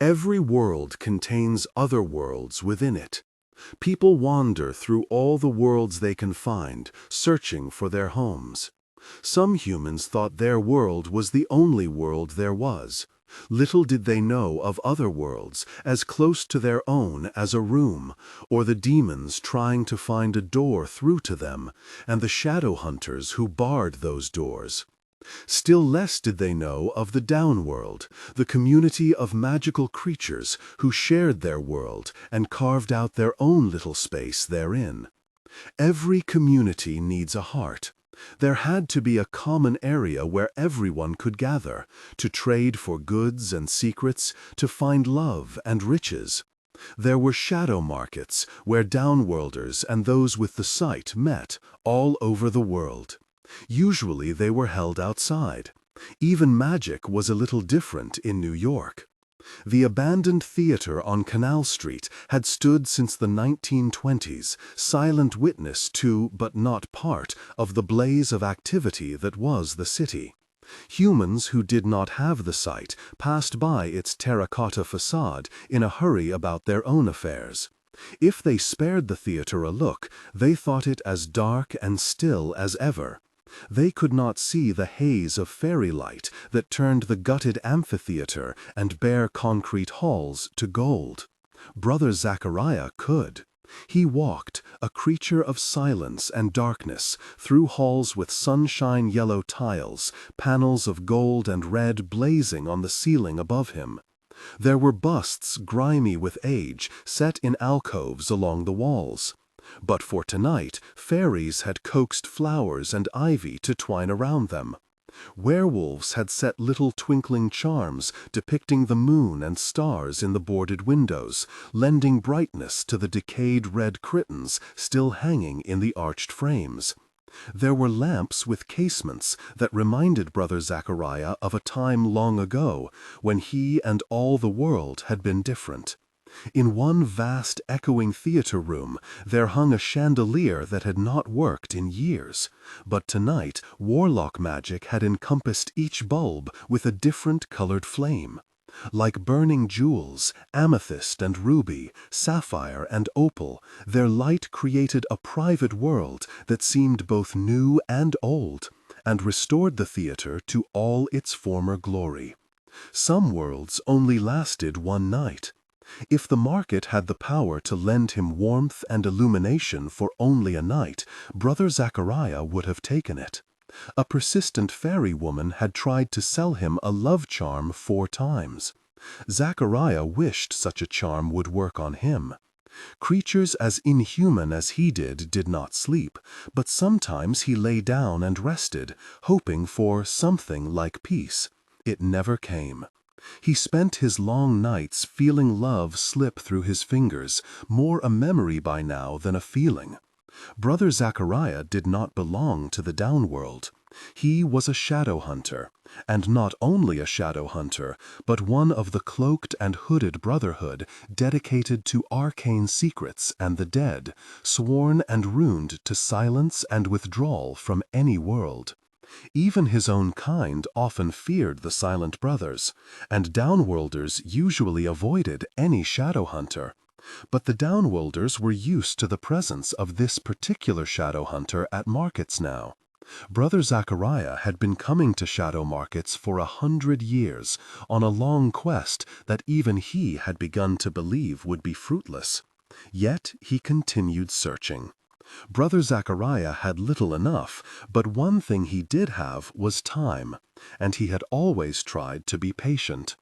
Every world contains other worlds within it. People wander through all the worlds they can find, searching for their homes. Some humans thought their world was the only world there was. Little did they know of other worlds, as close to their own as a room, or the demons trying to find a door through to them, and the Shadowhunters who barred those doors. Still less did they know of the downworld, the community of magical creatures who shared their world and carved out their own little space therein. Every community needs a heart. There had to be a common area where everyone could gather, to trade for goods and secrets, to find love and riches. There were shadow markets where downworlders and those with the sight met all over the world. Usually they were held outside. Even magic was a little different in New York. The abandoned theater on Canal Street had stood since the 1920s, silent witness to, but not part, of the blaze of activity that was the city. Humans who did not have the sight passed by its terracotta facade in a hurry about their own affairs. If they spared the theater a look, they thought it as dark and still as ever. They could not see the haze of fairy light that turned the gutted amphitheater and bare concrete halls to gold. Brother Zachariah could. He walked, a creature of silence and darkness, through halls with sunshine yellow tiles, panels of gold and red blazing on the ceiling above him. There were busts grimy with age set in alcoves along the walls. But for tonight, fairies had coaxed flowers and ivy to twine around them. Werewolves had set little twinkling charms depicting the moon and stars in the boarded windows, lending brightness to the decayed red curtains still hanging in the arched frames. There were lamps with casements that reminded Brother Zachariah of a time long ago when he and all the world had been different. In one vast echoing theater room there hung a chandelier that had not worked in years, but tonight warlock magic had encompassed each bulb with a different colored flame. Like burning jewels, amethyst and ruby, sapphire and opal, their light created a private world that seemed both new and old, and restored the theater to all its former glory. Some worlds only lasted one night. If the market had the power to lend him warmth and illumination for only a night, Brother Zachariah would have taken it. A persistent fairy woman had tried to sell him a love charm 4 times. Zachariah wished such a charm would work on him. Creatures as inhuman as he did not sleep, but sometimes he lay down and rested, hoping for something like peace. It never came. He spent his long nights feeling love slip through his fingers, more a memory by now than a feeling. Brother Zachariah did not belong to the downworld. He was a Shadowhunter, and not only a Shadowhunter, but one of the cloaked and hooded brotherhood dedicated to arcane secrets and the dead, sworn and runed to silence and withdrawal from any world. Even his own kind often feared the Silent Brothers, and downworlders usually avoided any Shadowhunter. But the downworlders were used to the presence of this particular Shadowhunter at markets now. Brother Zachariah had been coming to shadow markets for 100 years, on a long quest that even he had begun to believe would be fruitless. Yet he continued searching. Brother Zachariah had little enough, but one thing he did have was time, and he had always tried to be patient.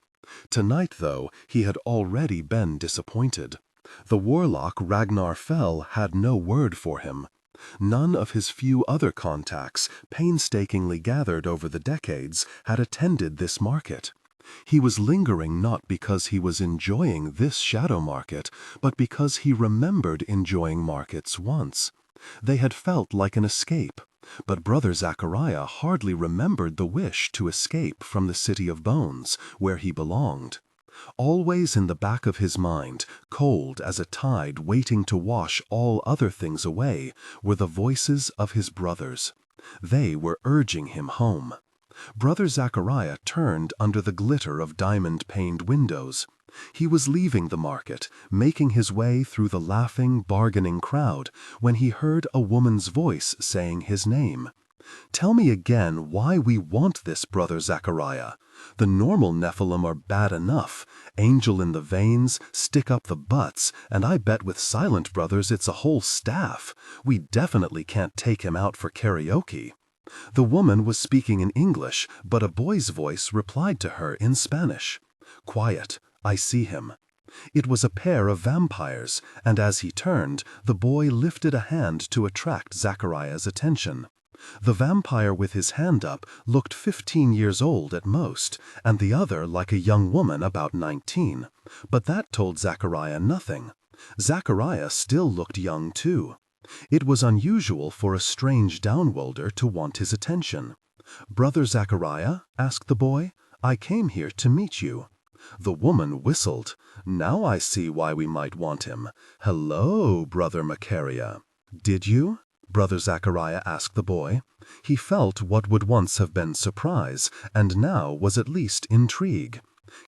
Tonight, though, he had already been disappointed. The warlock Ragnar Fell had no word for him. None of his few other contacts, painstakingly gathered over the decades, had attended this market. He was lingering not because he was enjoying this shadow market, but because he remembered enjoying markets once. They had felt like an escape, but Brother Zachariah hardly remembered the wish to escape from the City of Bones, where he belonged. Always in the back of his mind, cold as a tide waiting to wash all other things away, were the voices of his brothers. They were urging him home. Brother Zachariah turned under the glitter of diamond-paned windows. He was leaving the market, making his way through the laughing, bargaining crowd, when he heard a woman's voice saying his name. "Tell me again why we want this, Brother Zachariah. The normal Nephilim are bad enough. Angel in the veins, stick up the butts, and I bet with Silent Brothers it's a whole staff. We definitely can't take him out for karaoke." The woman was speaking in English, but a boy's voice replied to her in Spanish. "Quiet, I see him." It was a pair of vampires, and as he turned, the boy lifted a hand to attract Zachariah's attention. The vampire with his hand up looked 15 years old at most, and the other like a young woman about 19. But that told Zachariah nothing. Zachariah still looked young too. It was unusual for a strange downworlder to want his attention. "Brother Zachariah?" asked the boy. "I came here to meet you." The woman whistled. "Now I see why we might want him. Hello, Brother Machariah." "Did you?" Brother Zachariah asked the boy. He felt what would once have been surprise, and now was at least intrigue.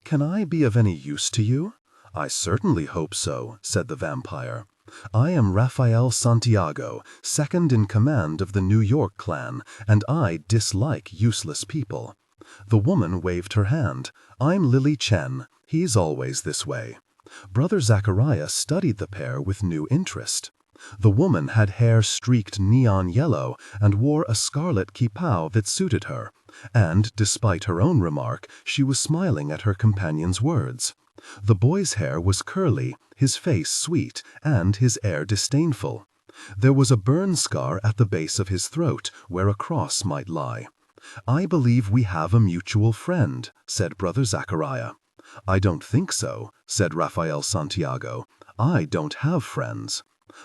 "Can I be of any use to you?" "I certainly hope so," said the vampire. "I am Raphael Santiago, second in command of the New York clan, and I dislike useless people." The woman waved her hand. "I'm Lily Chen. He's always this way." Brother Zachariah studied the pair with new interest. The woman had hair streaked neon yellow and wore a scarlet kippah that suited her, and, despite her own remark, she was smiling at her companion's words. The boy's hair was curly, his face sweet, and his air disdainful. There was a burn scar at the base of his throat, where a cross might lie. "I believe we have a mutual friend," said Brother Zachariah. "I don't think so," said Raphael Santiago. "I don't have friends."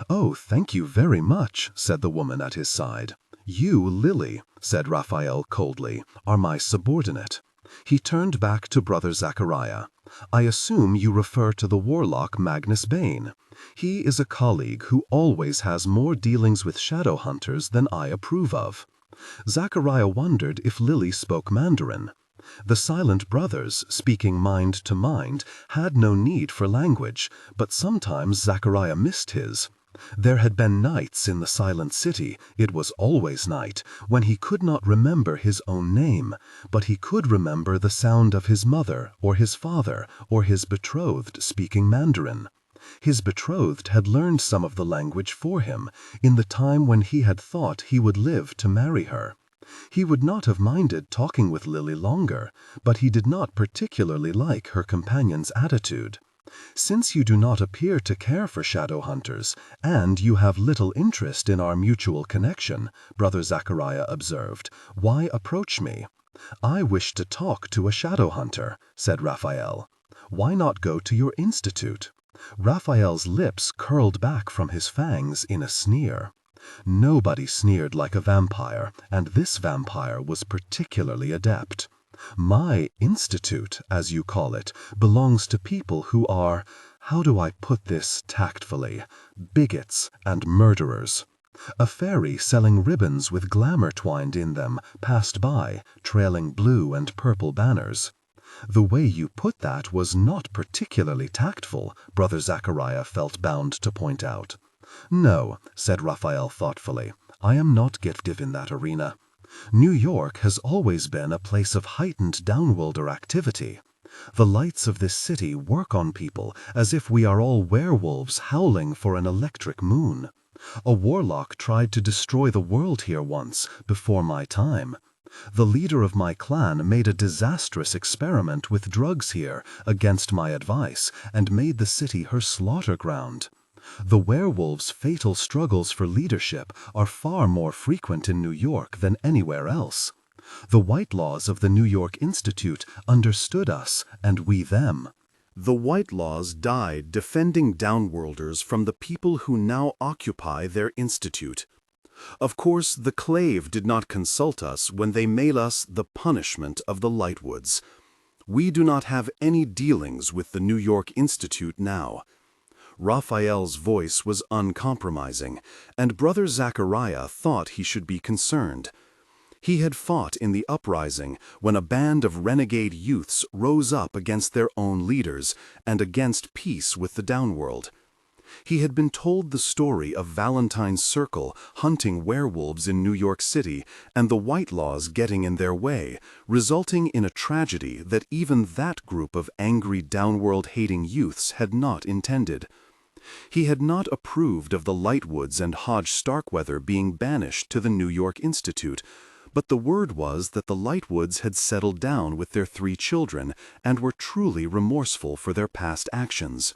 "Oh, thank you very much," said the woman at his side. "You, Lily," said Raphael coldly, "are my subordinate." He turned back to Brother Zachariah. "I assume you refer to the warlock Magnus Bane. He is a colleague who always has more dealings with Shadowhunters than I approve of." Zachariah wondered if Lily spoke Mandarin. The Silent Brothers, speaking mind to mind, had no need for language, but sometimes Zachariah missed his. There had been nights in the Silent City, it was always night, when he could not remember his own name, but he could remember the sound of his mother, or his father, or his betrothed speaking Mandarin. His betrothed had learned some of the language for him, in the time when he had thought he would live to marry her. He would not have minded talking with Lily longer, but he did not particularly like her companion's attitude. "Since you do not appear to care for Shadowhunters, and you have little interest in our mutual connection," Brother Zachariah observed, "why approach me?" "I wish to talk to a Shadowhunter," said Raphael. "Why not go to your institute?" Raphael's lips curled back from his fangs in a sneer. Nobody sneered like a vampire, and this vampire was particularly adept. "My institute, as you call it, belongs to people who are, how do I put this tactfully, bigots and murderers." A fairy selling ribbons with glamour twined in them passed by, trailing blue and purple banners. The way you put that was not particularly tactful, Brother Zachariah felt bound to point out. "No," said Raphael thoughtfully, "I am not gifted in that arena. New York has always been a place of heightened downworlder activity. The lights of this city work on people as if we are all werewolves howling for an electric moon. A warlock tried to destroy the world here once, before my time. The leader of my clan made a disastrous experiment with drugs here, against my advice, and made the city her slaughter ground. The werewolves' fatal struggles for leadership are far more frequent in New York than anywhere else. The Whitelaws of the New York Institute understood us, and we them. The Whitelaws died defending downworlders from the people who now occupy their institute. Of course, the Clave did not consult us when they made us the punishment of the Lightwoods. We do not have any dealings with the New York Institute now." Raphael's voice was uncompromising, and Brother Zachariah thought he should be concerned. He had fought in the uprising when a band of renegade youths rose up against their own leaders and against peace with the downworld. He had been told the story of Valentine's Circle hunting werewolves in New York City and the Whitelaws getting in their way, resulting in a tragedy that even that group of angry downworld-hating youths had not intended. He had not approved of the Lightwoods and Hodge Starkweather being banished to the New York Institute, but the word was that the Lightwoods had settled down with their 3 children and were truly remorseful for their past actions.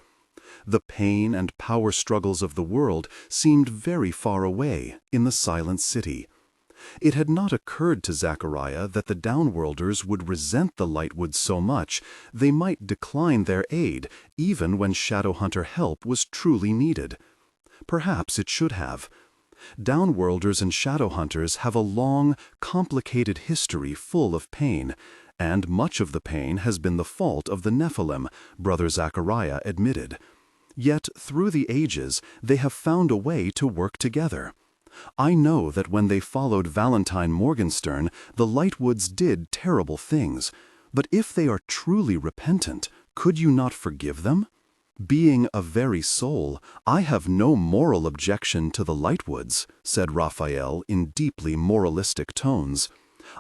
The pain and power struggles of the world seemed very far away in the silent city. It had not occurred to Zachariah that the downworlders would resent the Lightwoods so much they might decline their aid even when Shadowhunter help was truly needed. Perhaps it should have. Downworlders and Shadowhunters have a long, complicated history full of pain, and much of the pain has been the fault of the Nephilim, Brother Zachariah admitted. Yet, through the ages, they have found a way to work together. I know that when they followed Valentine Morgenstern, the Lightwoods did terrible things, but if they are truly repentant, could you not forgive them? Being a very soul, I have no moral objection to the Lightwoods, said Raphael in deeply moralistic tones.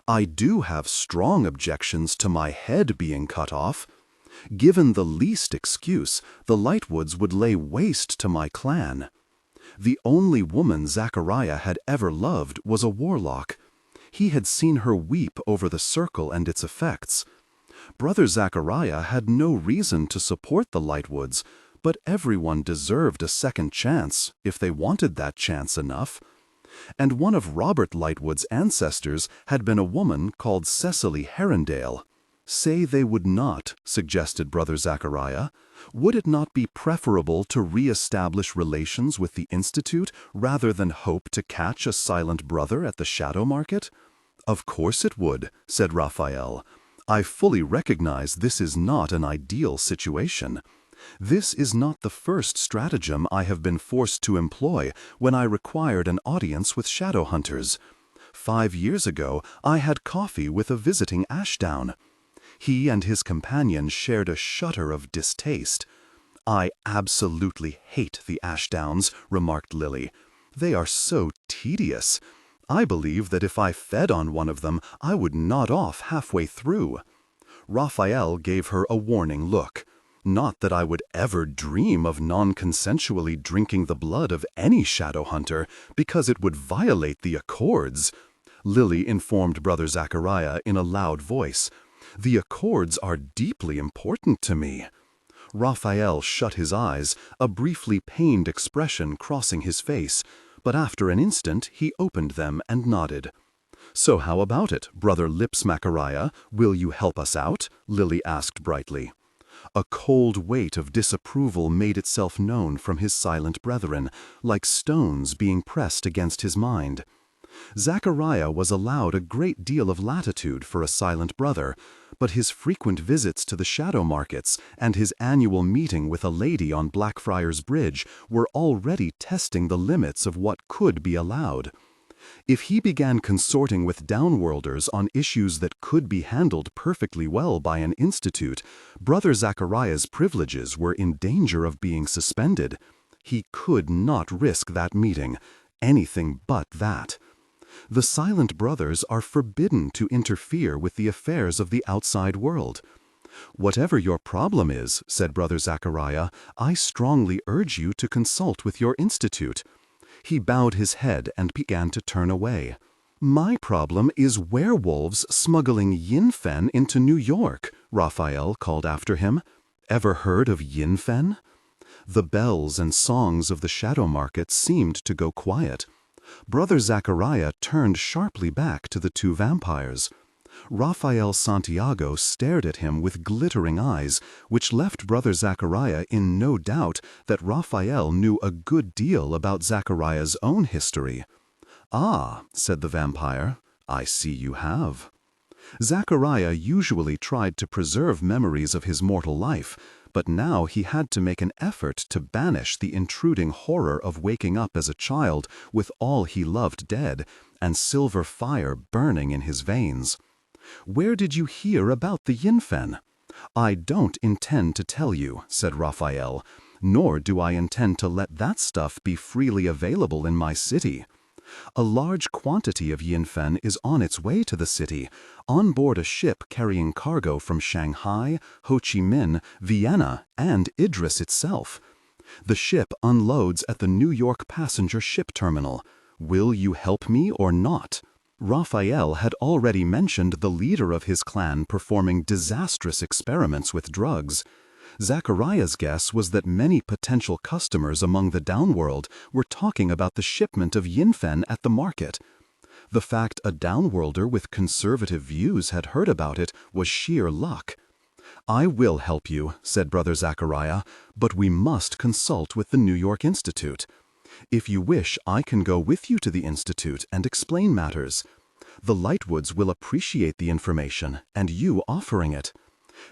I do have strong objections to my head being cut off. Given the least excuse, the Lightwoods would lay waste to my clan. The only woman Zachariah had ever loved was a warlock. He had seen her weep over the circle and its effects. Brother Zachariah had no reason to support the Lightwoods, but everyone deserved a second chance if they wanted that chance enough. And one of Robert Lightwood's ancestors had been a woman called Cecily Herondale. Say they would not, suggested Brother Zachariah. Would it not be preferable to re-establish relations with the Institute rather than hope to catch a silent brother at the shadow market? Of course it would, said Raphael. I fully recognize this is not an ideal situation. This is not the first stratagem I have been forced to employ when I required an audience with Shadowhunters. 5 years ago, I had coffee with a visiting Ashdown. He and his companion shared a shudder of distaste. I absolutely hate the Ashdowns, remarked Lily. They are so tedious. I believe that if I fed on one of them, I would nod off halfway through. Raphael gave her a warning look. Not that I would ever dream of non-consensually drinking the blood of any Shadowhunter, because it would violate the Accords. Lily informed Brother Zachariah in a loud voice. The Accords are deeply important to me. Raphael shut his eyes, a briefly pained expression crossing his face, but after an instant he opened them and nodded. So how about it, Brother Lipsmackariah? Will you help us out? Lily asked brightly. A cold weight of disapproval made itself known from his silent brethren, like stones being pressed against his mind. Zachariah was allowed a great deal of latitude for a silent brother, but his frequent visits to the shadow markets and his annual meeting with a lady on Blackfriars Bridge were already testing the limits of what could be allowed. If he began consorting with downworlders on issues that could be handled perfectly well by an institute, Brother Zachariah's privileges were in danger of being suspended. He could not risk that meeting, anything but that. The Silent Brothers are forbidden to interfere with the affairs of the outside world. Whatever your problem is, said Brother Zachariah, I strongly urge you to consult with your institute. He bowed his head and began to turn away. My problem is werewolves smuggling Yinfen into New York, Raphael called after him. Ever heard of Yinfen? The bells and songs of the shadow market seemed to go quiet. Brother Zachariah turned sharply back to the 2 vampires. Raphael Santiago stared at him with glittering eyes, which left Brother Zachariah in no doubt that Raphael knew a good deal about Zachariah's own history. Ah, said the vampire, I see you have. Zachariah usually tried to preserve memories of his mortal life, but now he had to make an effort to banish the intruding horror of waking up as a child with all he loved dead and silver fire burning in his veins. "Where did you hear about the Yinfen?" "I don't intend to tell you," said Raphael, "nor do I intend to let that stuff be freely available in my city. A large quantity of Yinfen is on its way to the city, on board a ship carrying cargo from Shanghai, Ho Chi Minh, Vienna, and Idris itself. The ship unloads at the New York passenger ship terminal. Will you help me or not?" Raphael had already mentioned the leader of his clan performing disastrous experiments with drugs. Zachariah's guess was that many potential customers among the downworld were talking about the shipment of Yinfen at the market. The fact a downworlder with conservative views had heard about it was sheer luck. "I will help you," said Brother Zachariah, "but we must consult with the New York Institute. If you wish, I can go with you to the Institute and explain matters. The Lightwoods will appreciate the information and you offering it.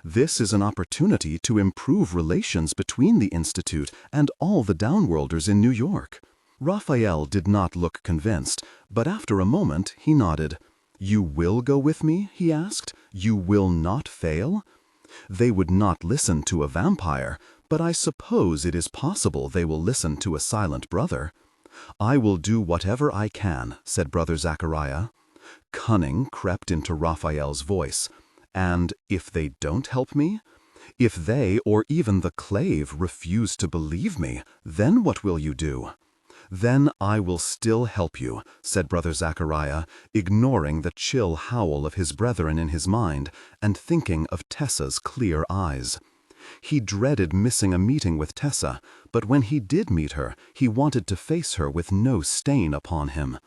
This is an opportunity to improve relations between the Institute and all the downworlders in New York." Raphael did not look convinced, but after a moment he nodded. "You will go with me?" he asked. "You will not fail?" "They would not listen to a vampire, but I suppose it is possible they will listen to a silent brother." "I will do whatever I can," said Brother Zachariah. Cunning crept into Raphael's voice. "And if they don't help me? If they or even the clave refuse to believe me, then what will you do?" "Then I will still help you," said Brother Zachariah, ignoring the chill howl of his brethren in his mind and thinking of Tessa's clear eyes. He dreaded missing a meeting with Tessa, but when he did meet her, he wanted to face her with no stain upon him.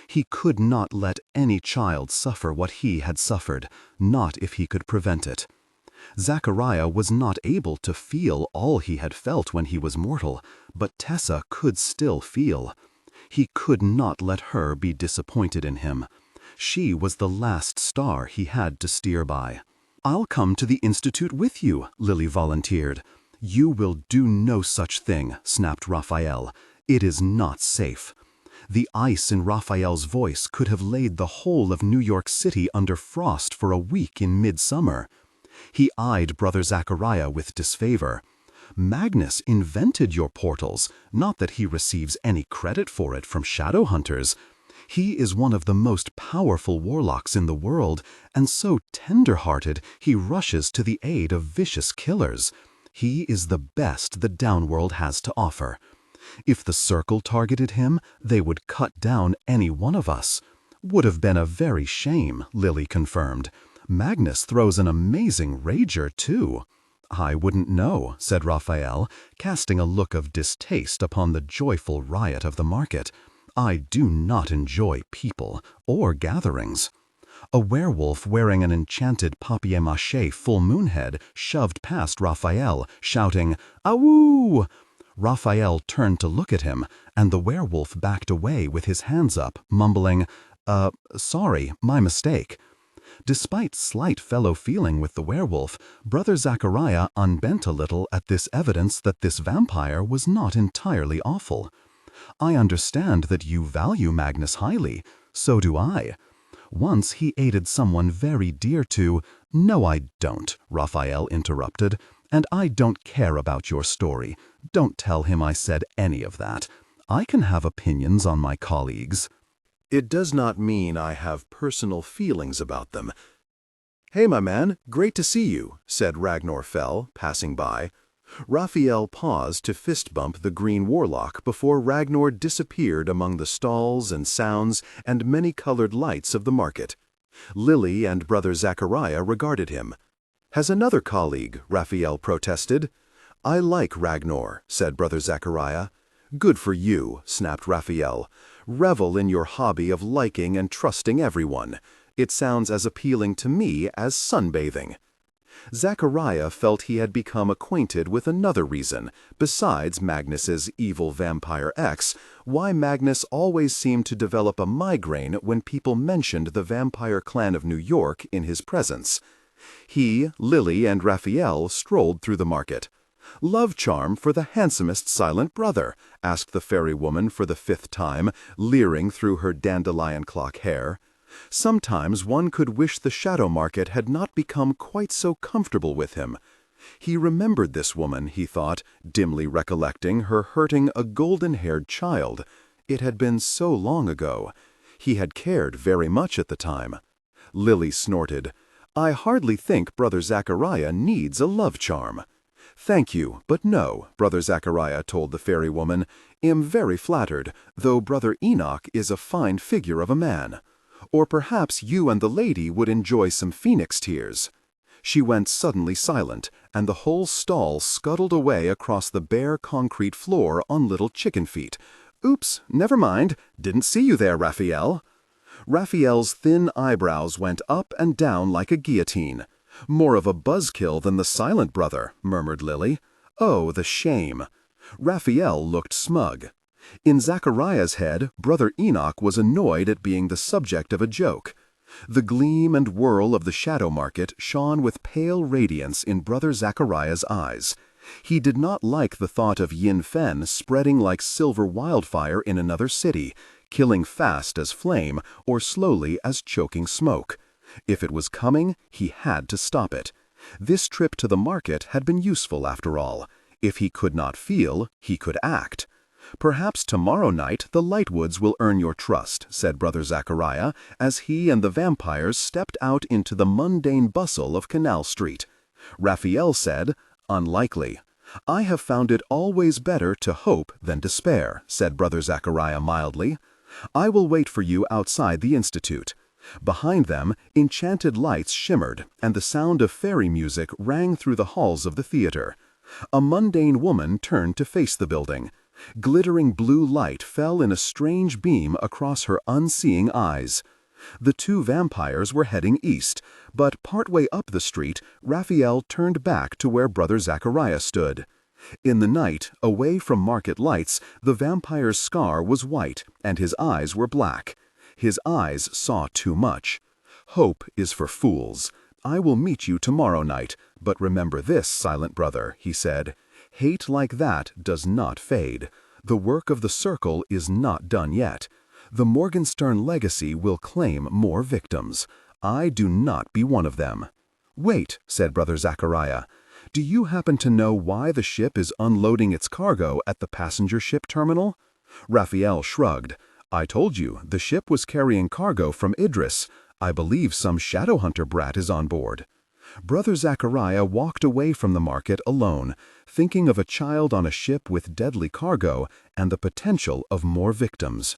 He could not let any child suffer what he had suffered, not if he could prevent it. Zachariah was not able to feel all he had felt when he was mortal, but Tessa could still feel. He could not let her be disappointed in him. She was the last star he had to steer by. "I'll come to the Institute with you," Lily volunteered. "You will do no such thing," snapped Raphael. "It is not safe." The ice in Raphael's voice could have laid the whole of New York City under frost for a week in midsummer. He eyed Brother Zachariah with disfavor. "Magnus invented your portals, not that he receives any credit for it from Shadowhunters. He is one of the most powerful warlocks in the world, and so tender-hearted he rushes to the aid of vicious killers. He is the best the downworld has to offer. If the Circle targeted him, they would cut down any one of us." "Would have been a very shame," Lily confirmed. "Magnus throws an amazing rager, too." "I wouldn't know," said Raphael, casting a look of distaste upon the joyful riot of the market. "I do not enjoy people or gatherings." A werewolf wearing an enchanted papier-mâché full moon head shoved past Raphael, shouting, "Awoo!" Raphael turned to look at him, and the werewolf backed away with his hands up, mumbling, "Sorry, my mistake." Despite slight fellow feeling with the werewolf, Brother Zachariah unbent a little at this evidence that this vampire was not entirely awful. "I understand that you value Magnus highly. So do I. Once he aided someone very dear to—" "No, I don't," Raphael interrupted. "And I don't care about your story. Don't tell him I said any of that. I can have opinions on my colleagues." "It does not mean I have personal feelings about them." "Hey, my man, great to see you," said Ragnar Fell, passing by. Raphael paused to fist bump the green warlock before Ragnar disappeared among the stalls and sounds and many-colored lights of the market. Lily and Brother Zachariah regarded him. "Has another colleague," Raphael protested. "I like Ragnar," said Brother Zachariah. "Good for you," snapped Raphael. "Revel in your hobby of liking and trusting everyone. It sounds as appealing to me as sunbathing." Zachariah felt he had become acquainted with another reason, besides Magnus's evil vampire ex, why Magnus always seemed to develop a migraine when people mentioned the vampire clan of New York in his presence. He, Lily, and Raphael strolled through the market. "Love charm for the handsomest silent brother?" asked the fairy woman for the 5th time, leering through her dandelion clock hair. Sometimes one could wish the shadow market had not become quite so comfortable with him. He remembered this woman, he thought, dimly recollecting her hurting a golden-haired child. It had been so long ago. He had cared very much at the time. Lily snorted. "I hardly think Brother Zachariah needs a love charm." "Thank you, but no," Brother Zachariah told the fairy woman. "Am very flattered, though Brother Enoch is a fine figure of a man. Or perhaps you and the lady would enjoy some phoenix tears." She went suddenly silent, and the whole stall scuttled away across the bare concrete floor on little chicken feet. "Oops, never mind. Didn't see you there, Raphael." Raphael's thin eyebrows went up and down like a guillotine. "More of a buzzkill than the silent brother," murmured Lily. "Oh, the shame." Raphael looked smug. In Zachariah's head, Brother Enoch was annoyed at being the subject of a joke. The gleam and whirl of the shadow market shone with pale radiance in Brother Zachariah's eyes. He did not like the thought of Yin Fen spreading like silver wildfire in another city, killing fast as flame or slowly as choking smoke. If it was coming, he had to stop it. This trip to the market had been useful after all. If he could not feel, he could act. "Perhaps tomorrow night the Lightwoods will earn your trust," said Brother Zachariah, as he and the vampires stepped out into the mundane bustle of Canal Street. Raphael said, "Unlikely." "I have found it always better to hope than despair," said Brother Zachariah mildly. "I will wait for you outside the Institute." Behind them, enchanted lights shimmered, and the sound of fairy music rang through the halls of the theater. A mundane woman turned to face the building. Glittering blue light fell in a strange beam across her unseeing eyes. The two vampires were heading east, but partway up the street, Raphael turned back to where Brother Zachariah stood. In the night, away from market lights, the vampire's scar was white, and his eyes were black. His eyes saw too much. "Hope is for fools. I will meet you tomorrow night, but remember this, silent brother," he said. "Hate like that does not fade. The work of the circle is not done yet. The Morgenstern legacy will claim more victims. I do not be one of them." "Wait," said Brother Zachariah. "Do you happen to know why the ship is unloading its cargo at the passenger ship terminal?" Raphael shrugged. "I told you, the ship was carrying cargo from Idris. I believe some Shadowhunter brat is on board." Brother Zachariah walked away from the market alone, thinking of a child on a ship with deadly cargo and the potential of more victims.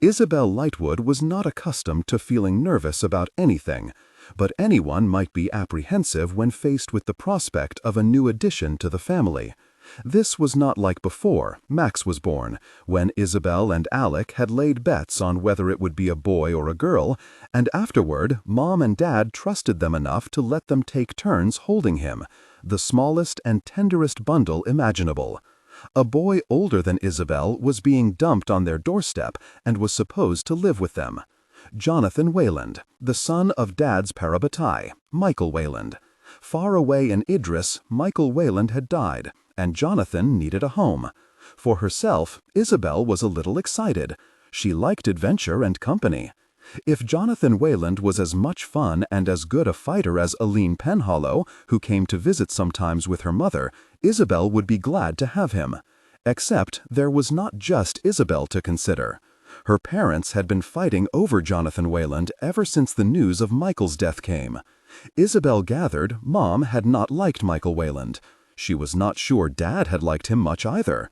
Isabel Lightwood was not accustomed to feeling nervous about anything, but anyone might be apprehensive when faced with the prospect of a new addition to the family. This was not like before Max was born, when Isabel and Alec had laid bets on whether it would be a boy or a girl, and afterward Mom and Dad trusted them enough to let them take turns holding him, the smallest and tenderest bundle imaginable. A boy older than Isabel was being dumped on their doorstep and was supposed to live with them. Jonathan Wayland, the son of Dad's parabatai, Michael Wayland. Far away in Idris, Michael Wayland had died, and Jonathan needed a home. For herself, Isabel was a little excited. She liked adventure and company. If Jonathan Wayland was as much fun and as good a fighter as Aline Penhallow, who came to visit sometimes with her mother, Isabel would be glad to have him. Except there was not just Isabel to consider. Her parents had been fighting over Jonathan Wayland ever since the news of Michael's death came. Isabel gathered Mom had not liked Michael Wayland. She was not sure Dad had liked him much either.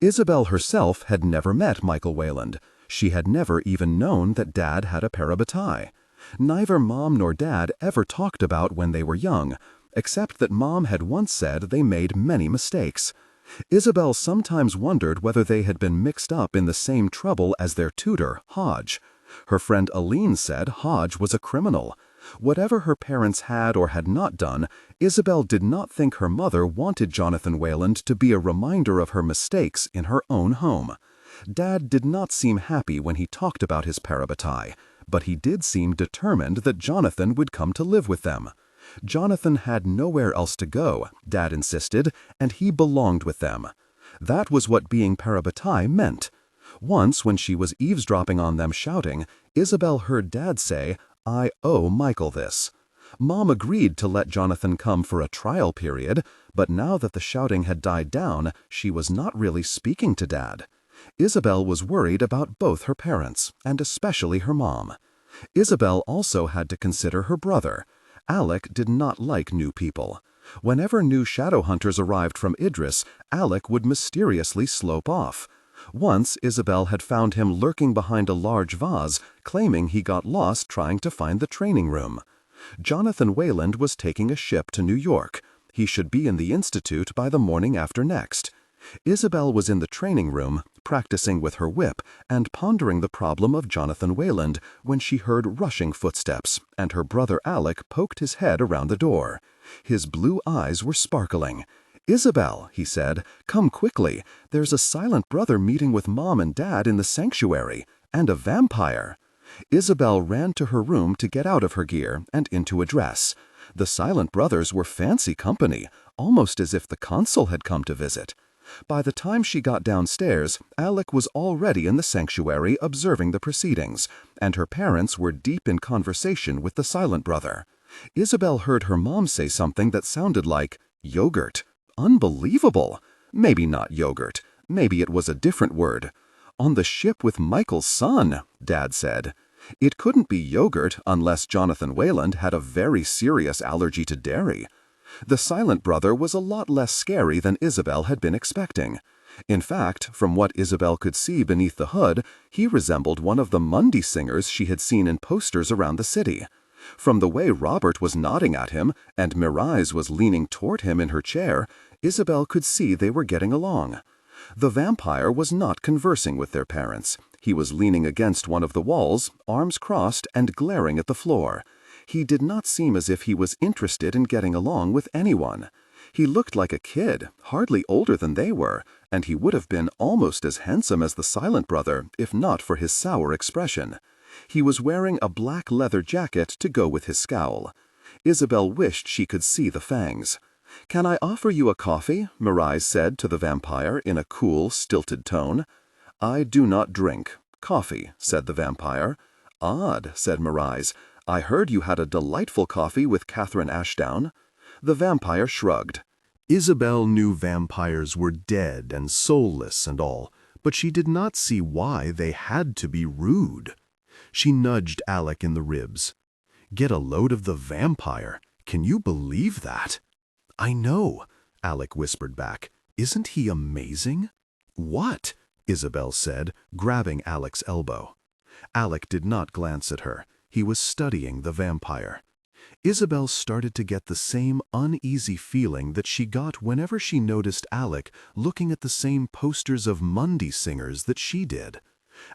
Isabel herself had never met Michael Wayland. She had never even known that Dad had a parabatai. Neither Mom nor Dad ever talked about when they were young, except that Mom had once said they made many mistakes. Isabel sometimes wondered whether they had been mixed up in the same trouble as their tutor, Hodge. Her friend Aline said Hodge was a criminal. Whatever her parents had or had not done, Isabel did not think her mother wanted Jonathan Wayland to be a reminder of her mistakes in her own home. Dad did not seem happy when he talked about his parabatai, but he did seem determined that Jonathan would come to live with them. Jonathan had nowhere else to go, Dad insisted, and he belonged with them. That was what being parabatai meant. Once, when she was eavesdropping on them shouting, Isabel heard Dad say, "I owe Michael this." Mom agreed to let Jonathan come for a trial period, but now that the shouting had died down, she was not really speaking to Dad. Isabel was worried about both her parents, and especially her mom. Isabel also had to consider her brother. Alec did not like new people. Whenever new Shadowhunters arrived from Idris, Alec would mysteriously slope off. Once, Isabel had found him lurking behind a large vase, claiming he got lost trying to find the training room. Jonathan Wayland was taking a ship to New York. He should be in the Institute by the morning after next. Isabel was in the training room, practicing with her whip and pondering the problem of Jonathan Wayland when she heard rushing footsteps, and her brother Alec poked his head around the door. His blue eyes were sparkling. "Isabel," he said, "come quickly. There's a silent brother meeting with Mom and Dad in the sanctuary, and a vampire." Isabel ran to her room to get out of her gear and into a dress. The silent brothers were fancy company, almost as if the consul had come to visit. By the time she got downstairs, Alec was already in the sanctuary observing the proceedings, and her parents were deep in conversation with the silent brother. Isabel heard her mom say something that sounded like yogurt. Unbelievable! Maybe not yogurt. Maybe it was a different word. "On the ship with Michael's son," Dad said. It couldn't be yogurt unless Jonathan Wayland had a very serious allergy to dairy. The silent brother was a lot less scary than Isabel had been expecting. In fact, from what Isabel could see beneath the hood, he resembled one of the Mundy singers she had seen in posters around the city. From the way Robert was nodding at him and Mirais was leaning toward him in her chair, Isabel could see they were getting along. The vampire was not conversing with their parents. He was leaning against one of the walls, arms crossed and glaring at the floor. He did not seem as if he was interested in getting along with anyone. He looked like a kid, hardly older than they were, and he would have been almost as handsome as the silent brother if not for his sour expression. He was wearing a black leather jacket to go with his scowl. Isabel wished she could see the fangs. "Can I offer you a coffee?" Mirais said to the vampire in a cool, stilted tone. "I do not drink coffee," said the vampire. "Odd," said Mirais. "I heard you had a delightful coffee with Catherine Ashdown." The vampire shrugged. Isabel knew vampires were dead and soulless and all, but she did not see why they had to be rude. She nudged Alec in the ribs. "Get a load of the vampire. Can you believe that?" "I know," Alec whispered back. "Isn't he amazing?" "What?" Isabel said, grabbing Alec's elbow. Alec did not glance at her. He was studying the vampire. Isabel started to get the same uneasy feeling that she got whenever she noticed Alec looking at the same posters of Mundy singers that she did.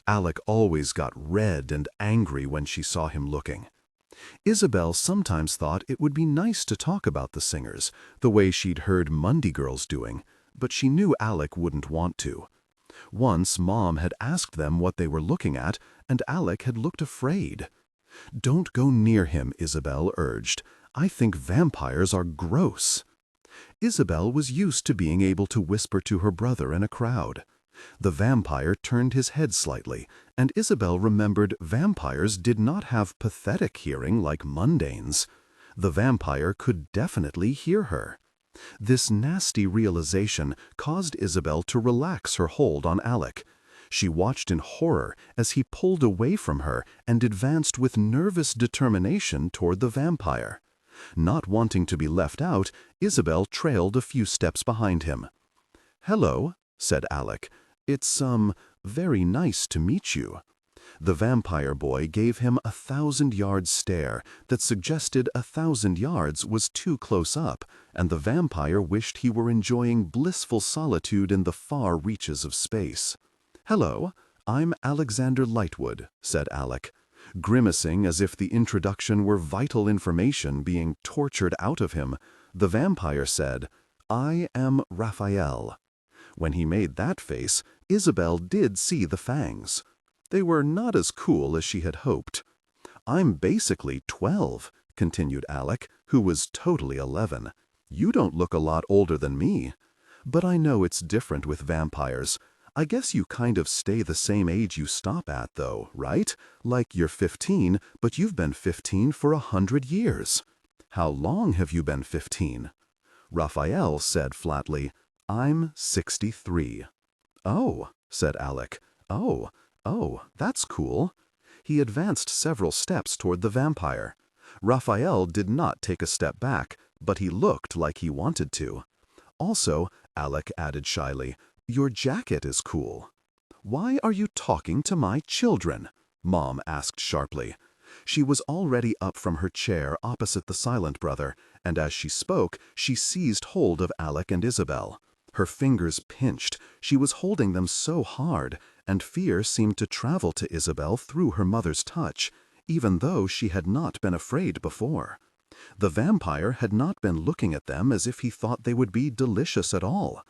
Alec always got red and angry when she saw him looking. Isabel sometimes thought it would be nice to talk about the singers, the way she'd heard Mundy girls doing, but she knew Alec wouldn't want to. Once Mom had asked them what they were looking at, and Alec had looked afraid. "Don't go near him," Isabel urged. "I think vampires are gross." Isabel was used to being able to whisper to her brother in a crowd. The vampire turned his head slightly, and Isabel remembered vampires did not have pathetic hearing like mundanes. The vampire could definitely hear her. This nasty realization caused Isabel to relax her hold on Alec. She watched in horror as he pulled away from her and advanced with nervous determination toward the vampire. Not wanting to be left out, Isabel trailed a few steps behind him. "Hello," said Alec. "It's, very nice to meet you." The vampire boy gave him 1,000-yard stare that suggested 1,000 yards was too close up, and the vampire wished he were enjoying blissful solitude in the far reaches of space. "Hello, I'm Alexander Lightwood," said Alec. Grimacing as if the introduction were vital information being tortured out of him, the vampire said, "I am Raphael." When he made that face, Isabel did see the fangs. They were not as cool as she had hoped. "I'm basically 12, continued Alec, who was totally 11. "You don't look a lot older than me." "But I know it's different with vampires. I guess you kind of stay the same age you stop at, though, right? Like you're 15, but you've been 15 for 100 years. How long have you been 15? Raphael said flatly, "I'm 63. "Oh," said Alec. Oh, that's cool." He advanced several steps toward the vampire. Raphael did not take a step back, but he looked like he wanted to. "Also," Alec added shyly, "your jacket is cool." "Why are you talking to my children?" Mom asked sharply. She was already up from her chair opposite the silent brother, and as she spoke, she seized hold of Alec and Isabel. Her fingers pinched, she was holding them so hard, and fear seemed to travel to Isabel through her mother's touch, even though she had not been afraid before. The vampire had not been looking at them as if he thought they would be delicious at all.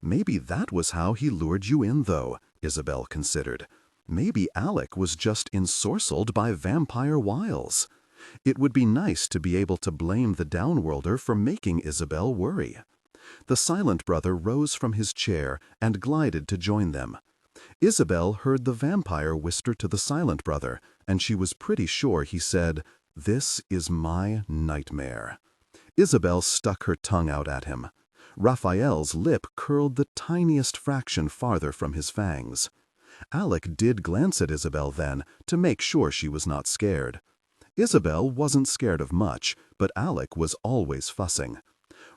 Maybe that was how he lured you in, though, Isabel considered. Maybe Alec was just ensorcelled by vampire wiles. It would be nice to be able to blame the downworlder for making Isabel worry. The silent brother rose from his chair and glided to join them. Isabel heard the vampire whisper to the silent brother, and she was pretty sure he said, "This is my nightmare." Isabel stuck her tongue out at him. Raphael's lip curled the tiniest fraction farther from his fangs. Alec did glance at Isabel then, to make sure she was not scared. Isabel wasn't scared of much, but Alec was always fussing.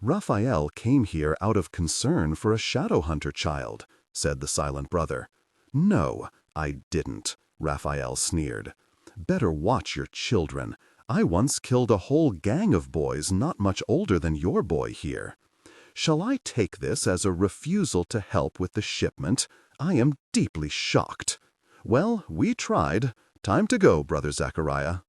"Raphael came here out of concern for a Shadowhunter child," said the silent brother. "No, I didn't," Raphael sneered. "Better watch your children. I once killed a whole gang of boys not much older than your boy here. Shall I take this as a refusal to help with the shipment? I am deeply shocked." "Well, we tried. Time to go, Brother Zachariah."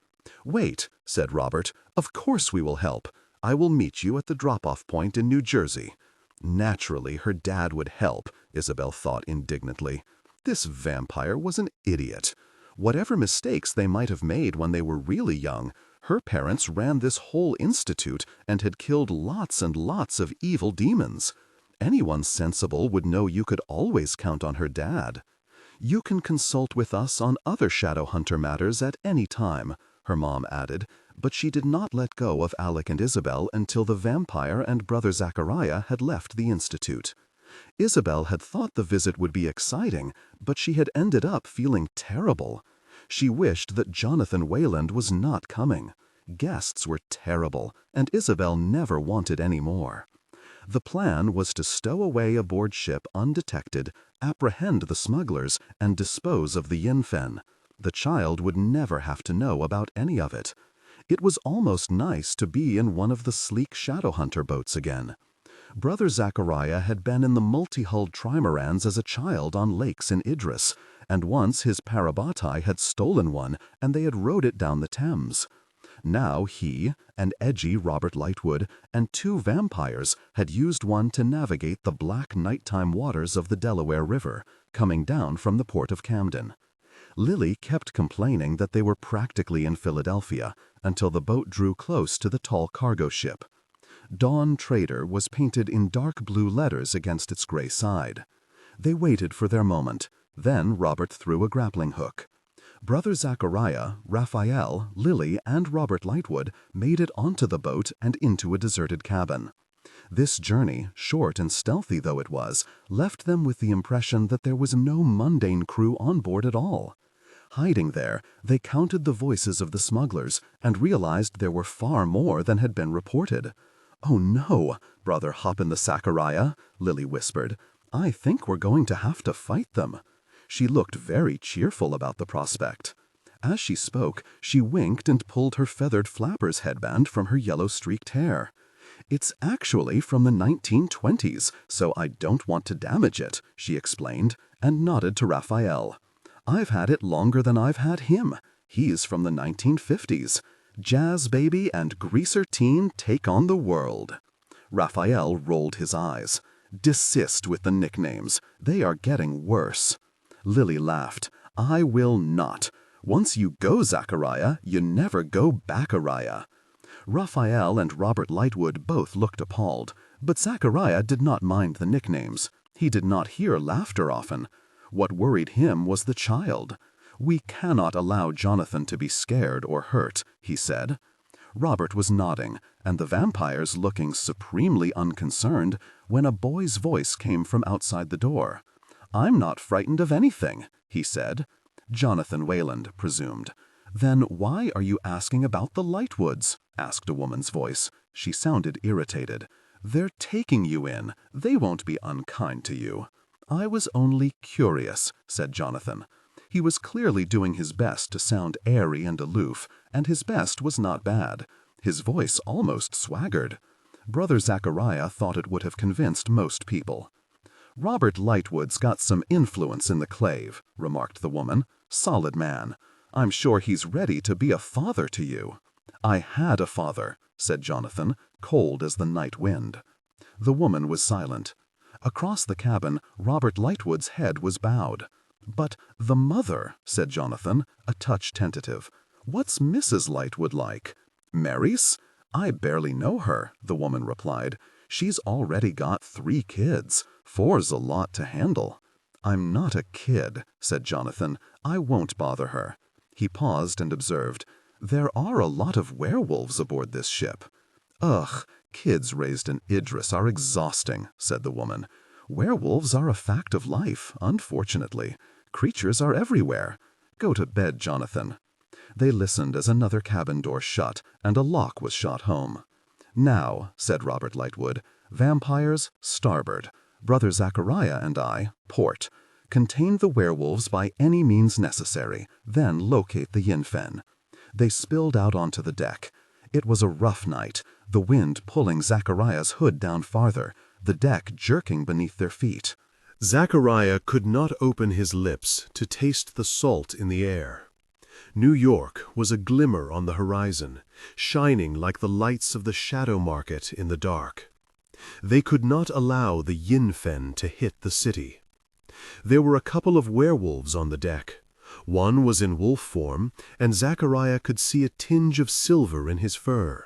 "Wait," said Robert. "Of course we will help. I will meet you at the drop-off point in New Jersey." Naturally, her dad would help, Isabel thought indignantly. This vampire was an idiot. Whatever mistakes they might have made when they were really young, her parents ran this whole institute and had killed lots and lots of evil demons. Anyone sensible would know you could always count on her dad. "You can consult with us on other Shadowhunter matters at any time," her mom added, but she did not let go of Alec and Isabel until the vampire and Brother Zachariah had left the institute. Isabel had thought the visit would be exciting, but she had ended up feeling terrible. She wished that Jonathan Wayland was not coming. Guests were terrible, and Isabel never wanted any more. The plan was to stow away aboard ship undetected, apprehend the smugglers, and dispose of the Yinfen. The child would never have to know about any of it. It was almost nice to be in one of the sleek Shadowhunter boats again. Brother Zachariah had been in the multi-hulled trimarans as a child on lakes in Idris, and once his Parabatai had stolen one and they had rowed it down the Thames. Now he, an edgy Robert Lightwood, and two vampires had used one to navigate the black nighttime waters of the Delaware River, coming down from the port of Camden. Lily kept complaining that they were practically in Philadelphia until the boat drew close to the tall cargo ship. Dawn Trader was painted in dark blue letters against its gray side. They waited for their moment. Then Robert threw a grappling hook. Brother Zachariah, Raphael, Lily, and Robert Lightwood made it onto the boat and into a deserted cabin. This journey, short and stealthy though it was, left them with the impression that there was no mundane crew on board at all. Hiding there, they counted the voices of the smugglers and realized there were far more than had been reported. "Oh no, Brother Hoppin the Zachariah," Lily whispered. "I think we're going to have to fight them." She looked very cheerful about the prospect. As she spoke, she winked and pulled her feathered flapper's headband from her yellow-streaked hair. "It's actually from the 1920s, so I don't want to damage it," she explained, and nodded to Raphael. "I've had it longer than I've had him. He's from the 1950s. Jazz Baby and Greaser Teen take on the world." Raphael rolled his eyes. "Desist with the nicknames. They are getting worse." Lily laughed. "I will not. Once you go Zachariah, you never go backariah." Raphael and Robert Lightwood both looked appalled, but Zachariah did not mind the nicknames. He did not hear laughter often. What worried him was the child. "We cannot allow Jonathan to be scared or hurt," he said. Robert was nodding, and the vampires looking supremely unconcerned when a boy's voice came from outside the door. "I'm not frightened of anything," he said. Jonathan Wayland presumed. "Then why are you asking about the Lightwoods?" asked a woman's voice. She sounded irritated. "They're taking you in. They won't be unkind to you." "I was only curious," said Jonathan. He was clearly doing his best to sound airy and aloof, and his best was not bad. His voice almost swaggered. Brother Zachariah thought it would have convinced most people. "Robert Lightwood's got some influence in the clave," remarked the woman. "Solid man. I'm sure he's ready to be a father to you." "I had a father," said Jonathan, cold as the night wind. The woman was silent. Across the cabin, Robert Lightwood's head was bowed. "But the mother," said Jonathan, a touch tentative. "What's Mrs. Lightwood like?" "Mary's? I barely know her," the woman replied. "She's already got 3 kids. 4's a lot to handle." "I'm not a kid," said Jonathan. "I won't bother her." He paused and observed, "There are a lot of werewolves aboard this ship." "Ugh, kids raised in Idris are exhausting," said the woman. "Werewolves are a fact of life, unfortunately. Creatures are everywhere. Go to bed, Jonathan." They listened as another cabin door shut and a lock was shot home. "Now," said Robert Lightwood, "vampires, starboard. Brother Zachariah and I, port. Contain the werewolves by any means necessary, then locate the yin-fen." They spilled out onto the deck. It was a rough night, the wind pulling Zachariah's hood down farther, the deck jerking beneath their feet. Zachariah could not open his lips to taste the salt in the air. New York was a glimmer on the horizon, shining like the lights of the shadow market in the dark. They could not allow the yin-fen to hit the city. There were a couple of werewolves on the deck. One was in wolf form, and Zachariah could see a tinge of silver in his fur.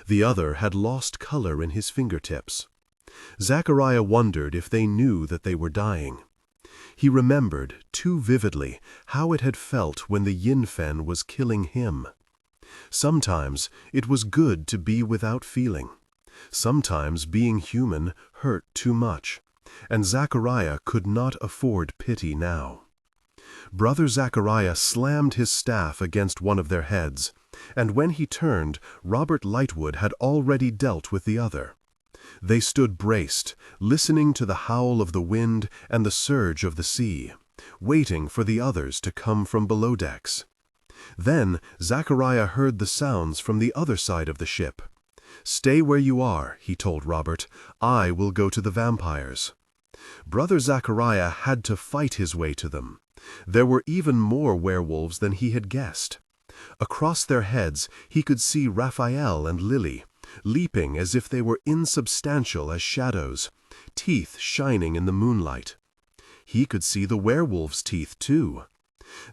The other had lost color in his fingertips. Zachariah wondered if they knew that they were dying. He remembered, too vividly, how it had felt when the yin-fen was killing him. Sometimes it was good to be without feeling. Sometimes being human hurt too much, and Zachariah could not afford pity now. Brother Zachariah slammed his staff against one of their heads, and when he turned, Robert Lightwood had already dealt with the other. They stood braced, listening to the howl of the wind and the surge of the sea, waiting for the others to come from below decks. Then Zachariah heard the sounds from the other side of the ship. "Stay where you are," he told Robert. "I will go to the vampires." Brother Zachariah had to fight his way to them. There were even more werewolves than he had guessed. Across their heads he could see Raphael and Lily, leaping as if they were insubstantial as shadows, teeth shining in the moonlight. He could see the werewolves' teeth, too.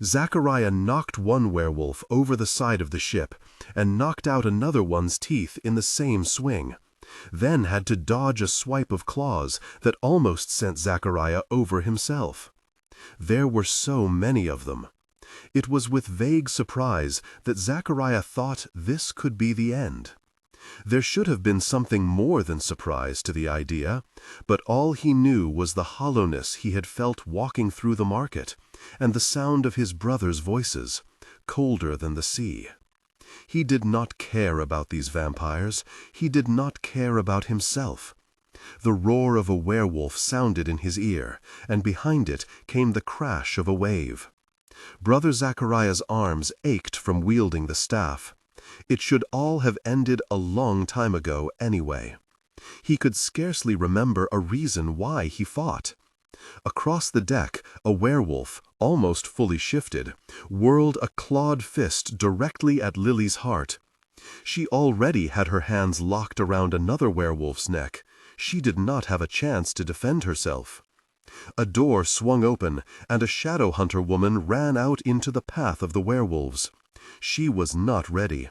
Zachariah knocked one werewolf over the side of the ship and knocked out another one's teeth in the same swing, then had to dodge a swipe of claws that almost sent Zachariah over himself. There were so many of them. It was with vague surprise that Zachariah thought this could be the end. There should have been something more than surprise to the idea, but all he knew was the hollowness he had felt walking through the market, and the sound of his brothers' voices, colder than the sea. He did not care about these vampires. He did not care about himself. The roar of a werewolf sounded in his ear, and behind it came the crash of a wave. Brother Zachariah's arms ached from wielding the staff. It should all have ended a long time ago anyway. He could scarcely remember a reason why he fought. Across the deck, a werewolf, almost fully shifted, whirled a clawed fist directly at Lily's heart. She already had her hands locked around another werewolf's neck. She did not have a chance to defend herself. A door swung open, and a Shadowhunter woman ran out into the path of the werewolves. She was not ready.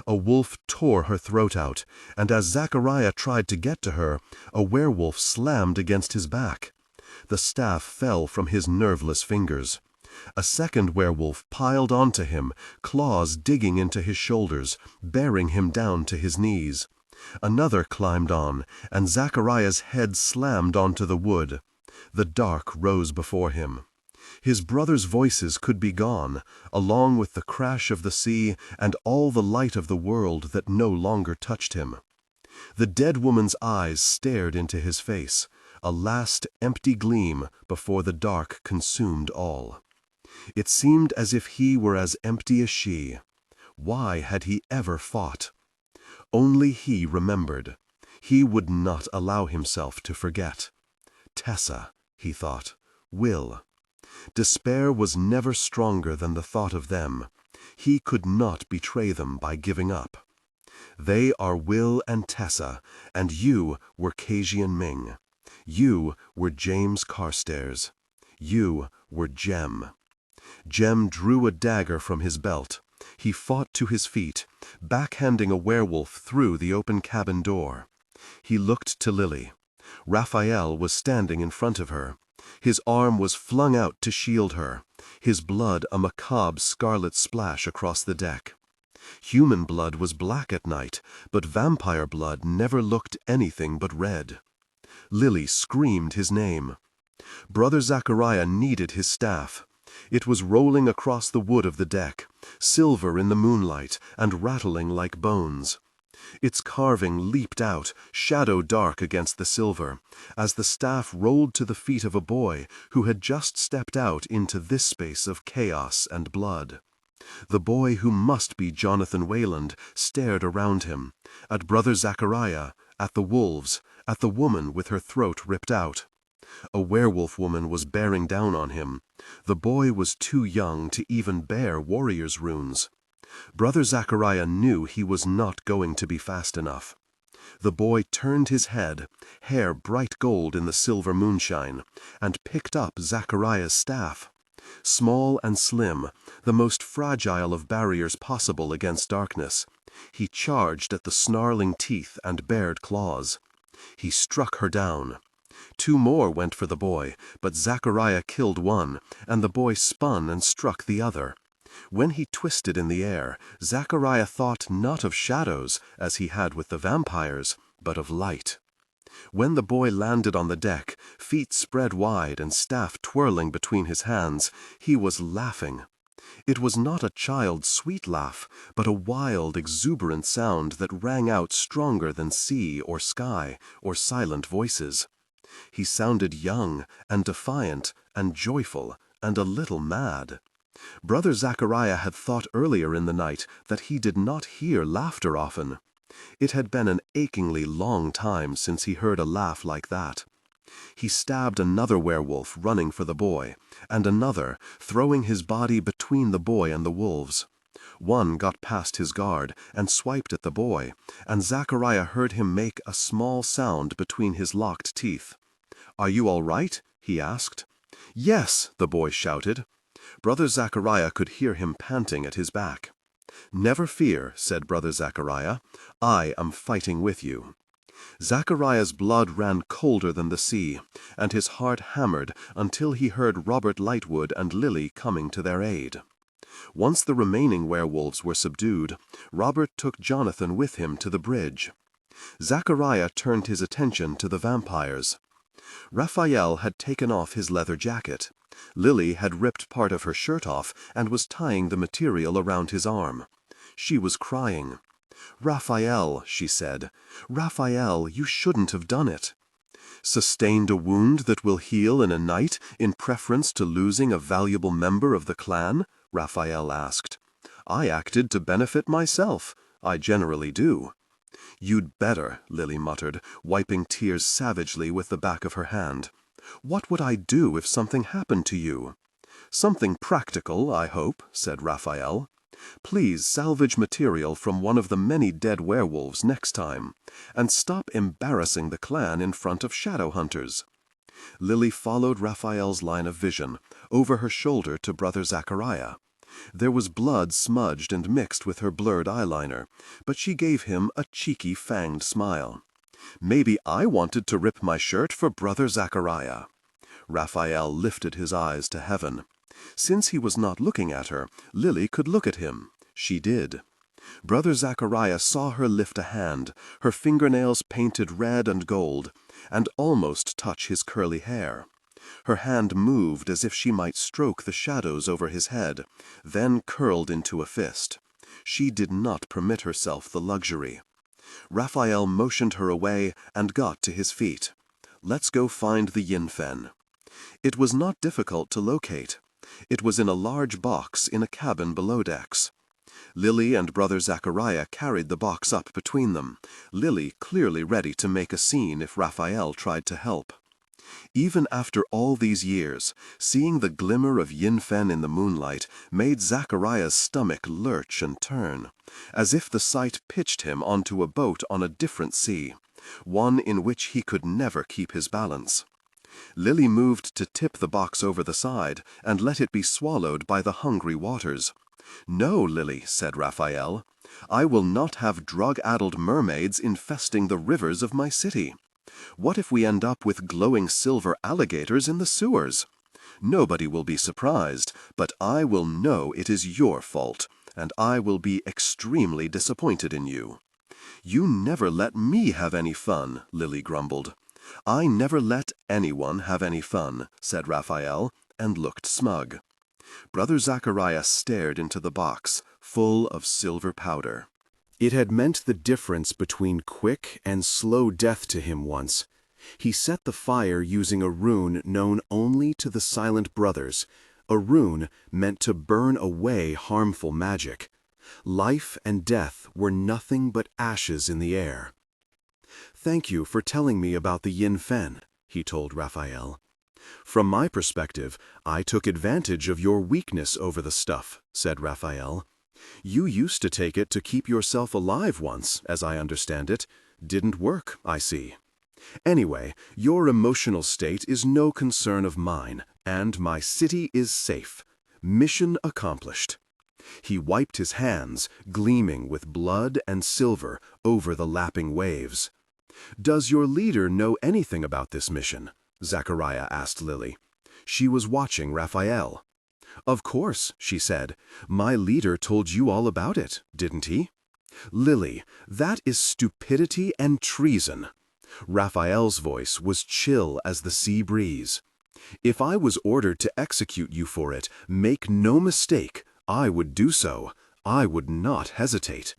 A wolf tore her throat out, and as Zachariah tried to get to her, a werewolf slammed against his back. The staff fell from his nerveless fingers. A second werewolf piled onto him, claws digging into his shoulders, bearing him down to his knees. Another climbed on, and Zachariah's head slammed onto the wood. The dark rose before him. His brothers' voices could be gone, along with the crash of the sea and all the light of the world that no longer touched him. The dead woman's eyes stared into his face, a last empty gleam before the dark consumed all. It seemed as if he were as empty as she. Why had he ever fought? Only he remembered. He would not allow himself to forget. Tessa, he thought, Will. Despair was never stronger than the thought of them. He could not betray them by giving up. They are Will and Tessa, and you were Casian Ming. You were James Carstairs. You were Jem. Jem drew a dagger from his belt. He fought to his feet, backhanding a werewolf through the open cabin door. He looked to Lily. Raphael was standing in front of her. His arm was flung out to shield her, his blood a macabre scarlet splash across the deck. Human blood was black at night, but vampire blood never looked anything but red. Lily screamed his name. Brother Zachariah needed his staff. It was rolling across the wood of the deck, silver in the moonlight and rattling like bones. Its carving leaped out, shadow dark against the silver, as the staff rolled to the feet of a boy who had just stepped out into this space of chaos and blood. The boy who must be Jonathan Wayland stared around him, at Brother Zachariah, at the wolves, at the woman with her throat ripped out. A werewolf woman was bearing down on him. The boy was too young to even bear warrior's runes. Brother Zachariah knew he was not going to be fast enough. The boy turned his head, hair bright gold in the silver moonshine, and picked up Zachariah's staff. Small and slim, the most fragile of barriers possible against darkness, he charged at the snarling teeth and bared claws. He struck her down. Two more went for the boy, but Zachariah killed one, and the boy spun and struck the other. When he twisted in the air, Zachariah thought not of shadows, as he had with the vampires, but of light. When the boy landed on the deck, feet spread wide and staff twirling between his hands, he was laughing. It was not a child's sweet laugh, but a wild, exuberant sound that rang out stronger than sea or sky or silent voices. He sounded young and defiant and joyful and a little mad. Brother Zachariah had thought earlier in the night that he did not hear laughter often. It had been an achingly long time since he heard a laugh like that. He stabbed another werewolf running for the boy, and another, throwing his body between the boy and the wolves. One got past his guard and swiped at the boy, and Zachariah heard him make a small sound between his locked teeth. "Are you all right?" he asked. "Yes," the boy shouted. Brother Zachariah could hear him panting at his back. "Never fear," said Brother Zachariah. "I am fighting with you." Zachariah's blood ran colder than the sea, and his heart hammered until he heard Robert Lightwood and Lily coming to their aid. Once the remaining werewolves were subdued, Robert took Jonathan with him to the bridge. Zachariah turned his attention to the vampires. Raphael had taken off his leather jacket. Lily had ripped part of her shirt off and was tying the material around his arm. She was crying. "Raphael," she said, "Raphael, you shouldn't have done it." "Sustained a wound that will heal in a night in preference to losing a valuable member of the clan?" Raphael asked. "I acted to benefit myself. I generally do." "You'd better," Lily muttered, wiping tears savagely with the back of her hand. "What would I do if something happened to you?" "Something practical, I hope," said Raphael. "Please salvage material from one of the many dead werewolves next time, and stop embarrassing the clan in front of Shadowhunters." Lily followed Raphael's line of vision, over her shoulder to Brother Zachariah. There was blood smudged and mixed with her blurred eyeliner, but she gave him a cheeky, fanged smile. "Maybe I wanted to rip my shirt for Brother Zachariah." Raphael lifted his eyes to heaven. Since he was not looking at her, Lily could look at him. She did. Brother Zachariah saw her lift a hand, her fingernails painted red and gold, and almost touch his curly hair. Her hand moved as if she might stroke the shadows over his head, then curled into a fist. She did not permit herself the luxury. Raphael motioned her away and got to his feet. "Let's go find the yin-fen." It was not difficult to locate. It was in a large box in a cabin below decks. Lily and Brother Zachariah carried the box up between them, Lily clearly ready to make a scene if Raphael tried to help. Even after all these years, seeing the glimmer of yin-fen in the moonlight made Zachariah's stomach lurch and turn, as if the sight pitched him onto a boat on a different sea, one in which he could never keep his balance. Lily moved to tip the box over the side and let it be swallowed by the hungry waters. "No, Lily," said Raphael, "I will not have drug-addled mermaids infesting the rivers of my city. What if we end up with glowing silver alligators in the sewers? Nobody will be surprised, but I will know it is your fault, and I will be extremely disappointed in you." "You never let me have any fun," Lily grumbled. "I never let anyone have any fun," said Raphael, and looked smug. Brother Zachariah stared into the box, full of silver powder. It had meant the difference between quick and slow death to him once. He set the fire using a rune known only to the Silent Brothers, a rune meant to burn away harmful magic. Life and death were nothing but ashes in the air. "Thank you for telling me about the yin-fen," he told Raphael. "From my perspective, I took advantage of your weakness over the stuff," said Raphael. "You used to take it to keep yourself alive once, as I understand it. Didn't work, I see. Anyway, your emotional state is no concern of mine, and my city is safe. Mission accomplished." He wiped his hands, gleaming with blood and silver, over the lapping waves. "Does your leader know anything about this mission?" Zachariah asked Lily. She was watching Raphael. "Of course," she said. "My leader told you all about it, didn't he?" "Lily, that is stupidity and treason." Raphael's voice was chill as the sea breeze. "If I was ordered to execute you for it, make no mistake, I would do so. I would not hesitate."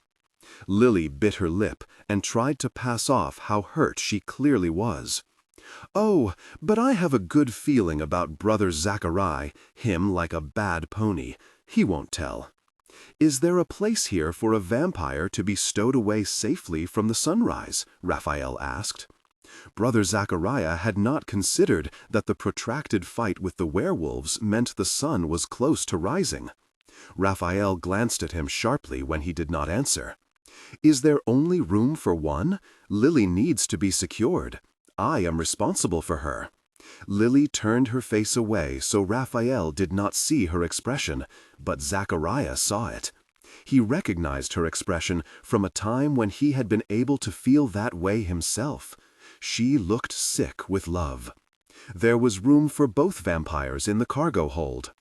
Lily bit her lip and tried to pass off how hurt she clearly was. "Oh, but I have a good feeling about Brother Zachariah, him like a bad pony. He won't tell." "Is there a place here for a vampire to be stowed away safely from the sunrise?" Raphael asked. Brother Zachariah had not considered that the protracted fight with the werewolves meant the sun was close to rising. Raphael glanced at him sharply when he did not answer. "Is there only room for one? Lily needs to be secured. I am responsible for her." Lily turned her face away so Raphael did not see her expression, but Zachariah saw it. He recognized her expression from a time when he had been able to feel that way himself. She looked sick with love. There was room for both vampires in the cargo hold.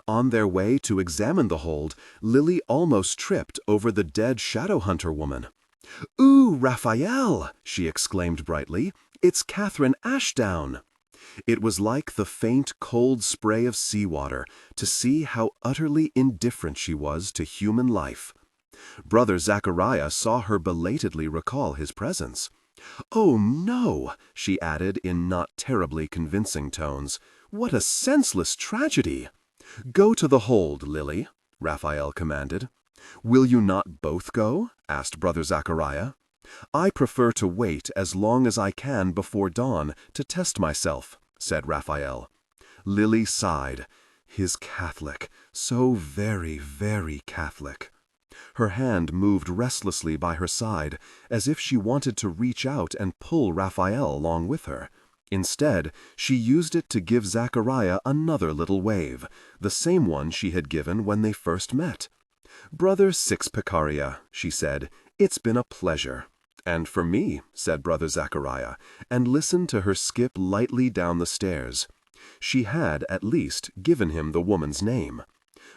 On their way to examine the hold, Lily almost tripped over the dead Shadowhunter woman. "Ooh, Raphael!" she exclaimed brightly. "It's Catherine Ashdown!" It was like the faint, cold spray of seawater to see how utterly indifferent she was to human life. Brother Zachariah saw her belatedly recall his presence. "Oh, no," she added in not terribly convincing tones. "What a senseless tragedy!" "Go to the hold, Lily," Raphael commanded. "Will you not both go?" asked Brother Zachariah. "I prefer to wait as long as I can before dawn to test myself," said Raphael. Lily sighed. His Catholic, so very, very Catholic. Her hand moved restlessly by her side, as if she wanted to reach out and pull Raphael along with her. Instead, she used it to give Zachariah another little wave, the same one she had given when they first met. "Brother Sixpicaria," she said, "it's been a pleasure." "And for me," said Brother Zachariah, and listened to her skip lightly down the stairs. She had, at least, given him the woman's name.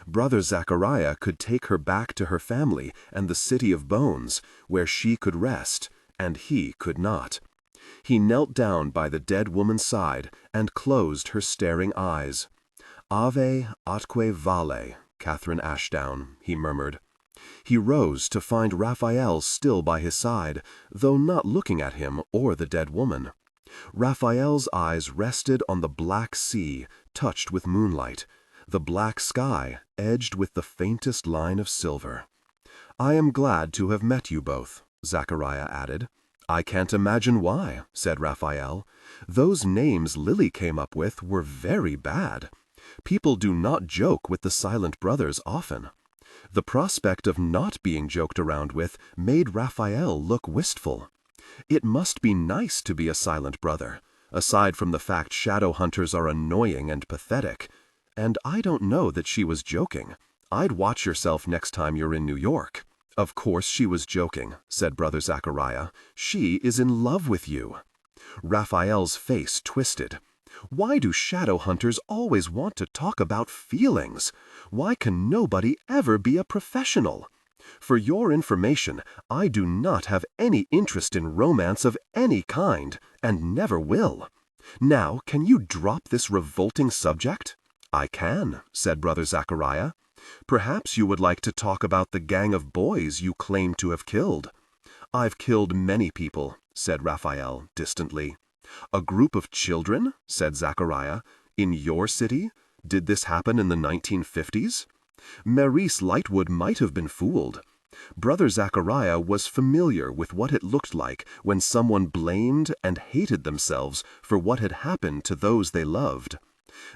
Brother Zachariah could take her back to her family and the city of bones, where she could rest, and he could not. He knelt down by the dead woman's side and closed her staring eyes. "Ave atque vale, Catherine Ashdown," he murmured. He rose to find Raphael still by his side, though not looking at him or the dead woman. Raphael's eyes rested on the black sea, touched with moonlight, the black sky edged with the faintest line of silver. "I am glad to have met you both," Zachariah added. "I can't imagine why," said Raphael. "Those names Lily came up with were very bad. People do not joke with the Silent Brothers often." The prospect of not being joked around with made Raphael look wistful. It must be nice to be a Silent Brother, aside from the fact Shadowhunters are annoying and pathetic. And I don't know that she was joking. I'd watch yourself next time you're in New York. "Of course she was joking," said Brother Zachariah. "She is in love with you." Raphael's face twisted. Why do Shadowhunters always want to talk about feelings? Why can nobody ever be a professional? For your information, I do not have any interest in romance of any kind, and never will. Now, can you drop this revolting subject? "I can," said Brother Zachariah. "Perhaps you would like to talk about the gang of boys you claim to have killed." "I've killed many people," said Raphael distantly. "A group of children?" said Zachariah. "In your city? Did this happen in the 1950s? Maurice Lightwood might have been fooled. Brother Zachariah was familiar with what it looked like when someone blamed and hated themselves for what had happened to those they loved.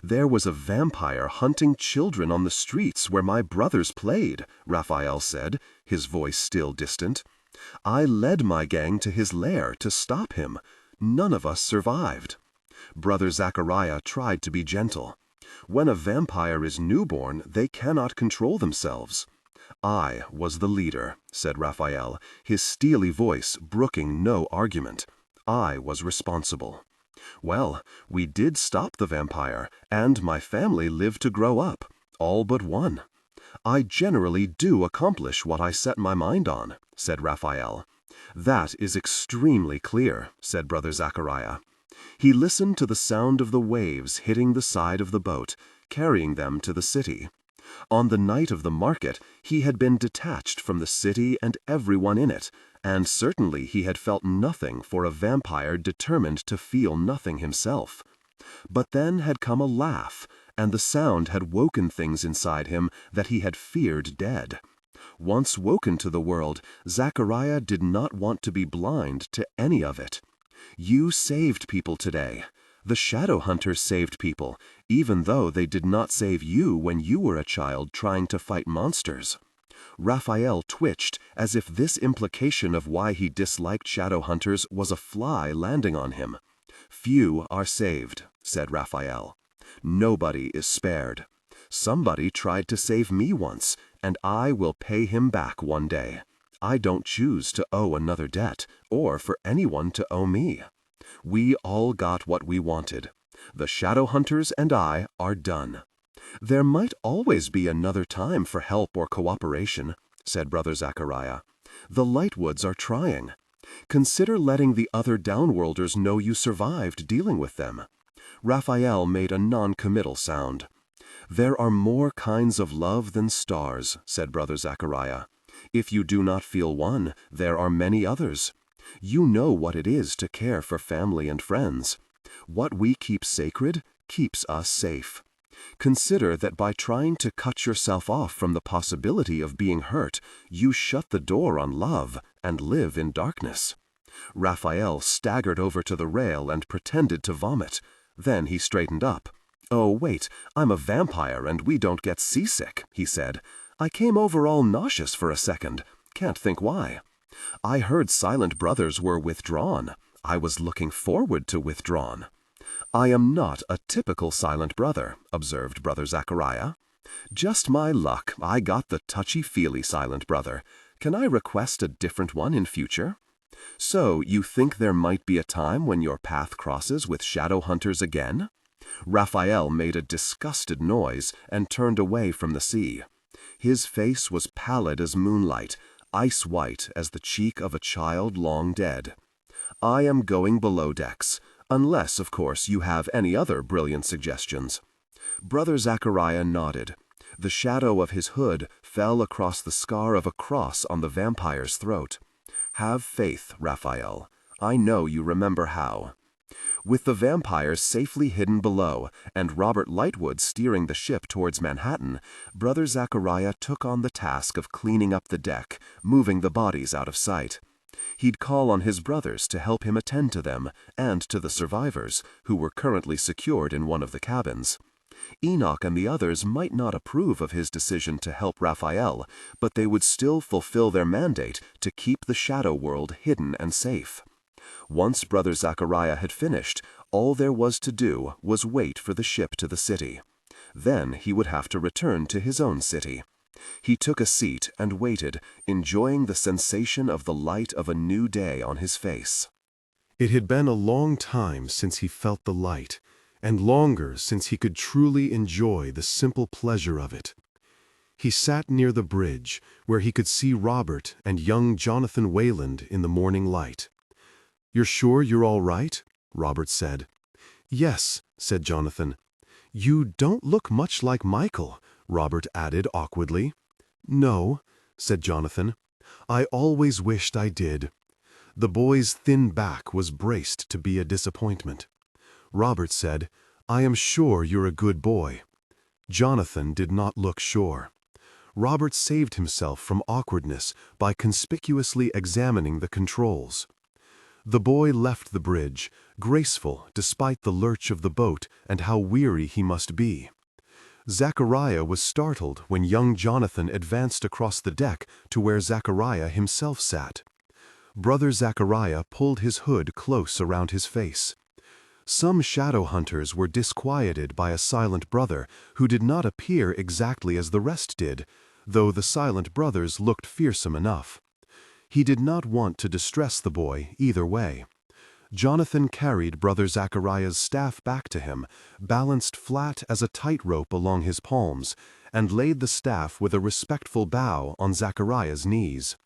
"There was a vampire hunting children on the streets where my brothers played," Raphael said, his voice still distant. "I led my gang to his lair to stop him. None of us survived." Brother Zachariah tried to be gentle. "When a vampire is newborn, they cannot control themselves." "I was the leader," said Raphael, his steely voice brooking no argument. "I was responsible. Well, we did stop the vampire, and my family lived to grow up, all but one. I generally do accomplish what I set my mind on," said Raphael. "That is extremely clear," said Brother Zachariah. He listened to the sound of the waves hitting the side of the boat, carrying them to the city. On the night of the market, he had been detached from the city and everyone in it, and certainly he had felt nothing for a vampire determined to feel nothing himself. But then had come a laugh, and the sound had woken things inside him that he had feared dead. Once woken to the world, Zachariah did not want to be blind to any of it. "You saved people today. The Shadowhunters saved people, even though they did not save you when you were a child trying to fight monsters." Raphael twitched as if this implication of why he disliked Shadowhunters was a fly landing on him. "Few are saved," said Raphael. "Nobody is spared. Somebody tried to save me once, and I will pay him back one day. I don't choose to owe another debt, or for anyone to owe me. We all got what we wanted. The Shadowhunters and I are done." "There might always be another time for help or cooperation," said Brother Zachariah. "The Lightwoods are trying. Consider letting the other Downworlders know you survived dealing with them." Raphael made a non-committal sound. "There are more kinds of love than stars," said Brother Zachariah. "If you do not feel one, there are many others. You know what it is to care for family and friends. What we keep sacred keeps us safe. Consider that by trying to cut yourself off from the possibility of being hurt, you shut the door on love and live in darkness." Raphael staggered over to the rail and pretended to vomit. Then he straightened up. "Oh, wait, I'm a vampire and we don't get seasick," he said. "I came over all nauseous for a second. Can't think why. I heard Silent Brothers were withdrawn. I was looking forward to withdrawn. "I am not a typical silent brother," observed Brother Zachariah. "Just my luck, I got the touchy-feely silent brother. Can I request a different one in future?" "So, you think there might be a time when your path crosses with Shadowhunters again?" Raphael made a disgusted noise and turned away from the sea. His face was pallid as moonlight, ice-white as the cheek of a child long dead. "I am going below decks, unless, of course, you have any other brilliant suggestions." Brother Zachariah nodded. The shadow of his hood fell across the scar of a cross on the vampire's throat. "Have faith, Raphael. I know you remember how." With the vampires safely hidden below and Robert Lightwood steering the ship towards Manhattan, Brother Zachariah took on the task of cleaning up the deck, moving the bodies out of sight. He'd call on his brothers to help him attend to them and to the survivors, who were currently secured in one of the cabins. Enoch and the others might not approve of his decision to help Raphael, but they would still fulfill their mandate to keep the shadow world hidden and safe. Once Brother Zachariah had finished, all there was to do was wait for the ship to the city. Then he would have to return to his own city. He took a seat and waited, enjoying the sensation of the light of a new day on his face. It had been a long time since he felt the light, and longer since he could truly enjoy the simple pleasure of it. He sat near the bridge, where he could see Robert and young Jonathan Wayland in the morning light. "You're sure you're all right?" Robert said. "Yes," said Jonathan. "You don't look much like Michael," Robert added awkwardly. "No," said Jonathan. "I always wished I did." The boy's thin back was braced to be a disappointment. Robert said, "I am sure you're a good boy." Jonathan did not look sure. Robert saved himself from awkwardness by conspicuously examining the controls. The boy left the bridge, graceful despite the lurch of the boat and how weary he must be. Zachariah was startled when young Jonathan advanced across the deck to where Zachariah himself sat. Brother Zachariah pulled his hood close around his face. Some shadow hunters were disquieted by a silent brother who did not appear exactly as the rest did, though the silent brothers looked fearsome enough. He did not want to distress the boy either way. Jonathan carried Brother Zachariah's staff back to him, balanced flat as a tightrope along his palms, and laid the staff with a respectful bow on Zachariah's knees.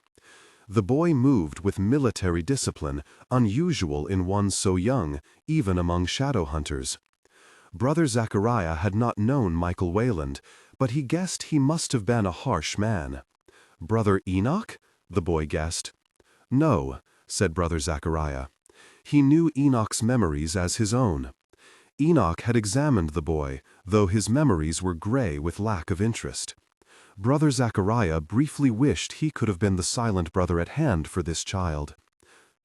The boy moved with military discipline, unusual in one so young, even among shadow hunters. Brother Zachariah had not known Michael Wayland, but he guessed he must have been a harsh man. "Brother Enoch?" the boy guessed. "No," said Brother Zachariah. He knew Enoch's memories as his own. Enoch had examined the boy, though his memories were gray with lack of interest. Brother Zachariah briefly wished he could have been the silent brother at hand for this child.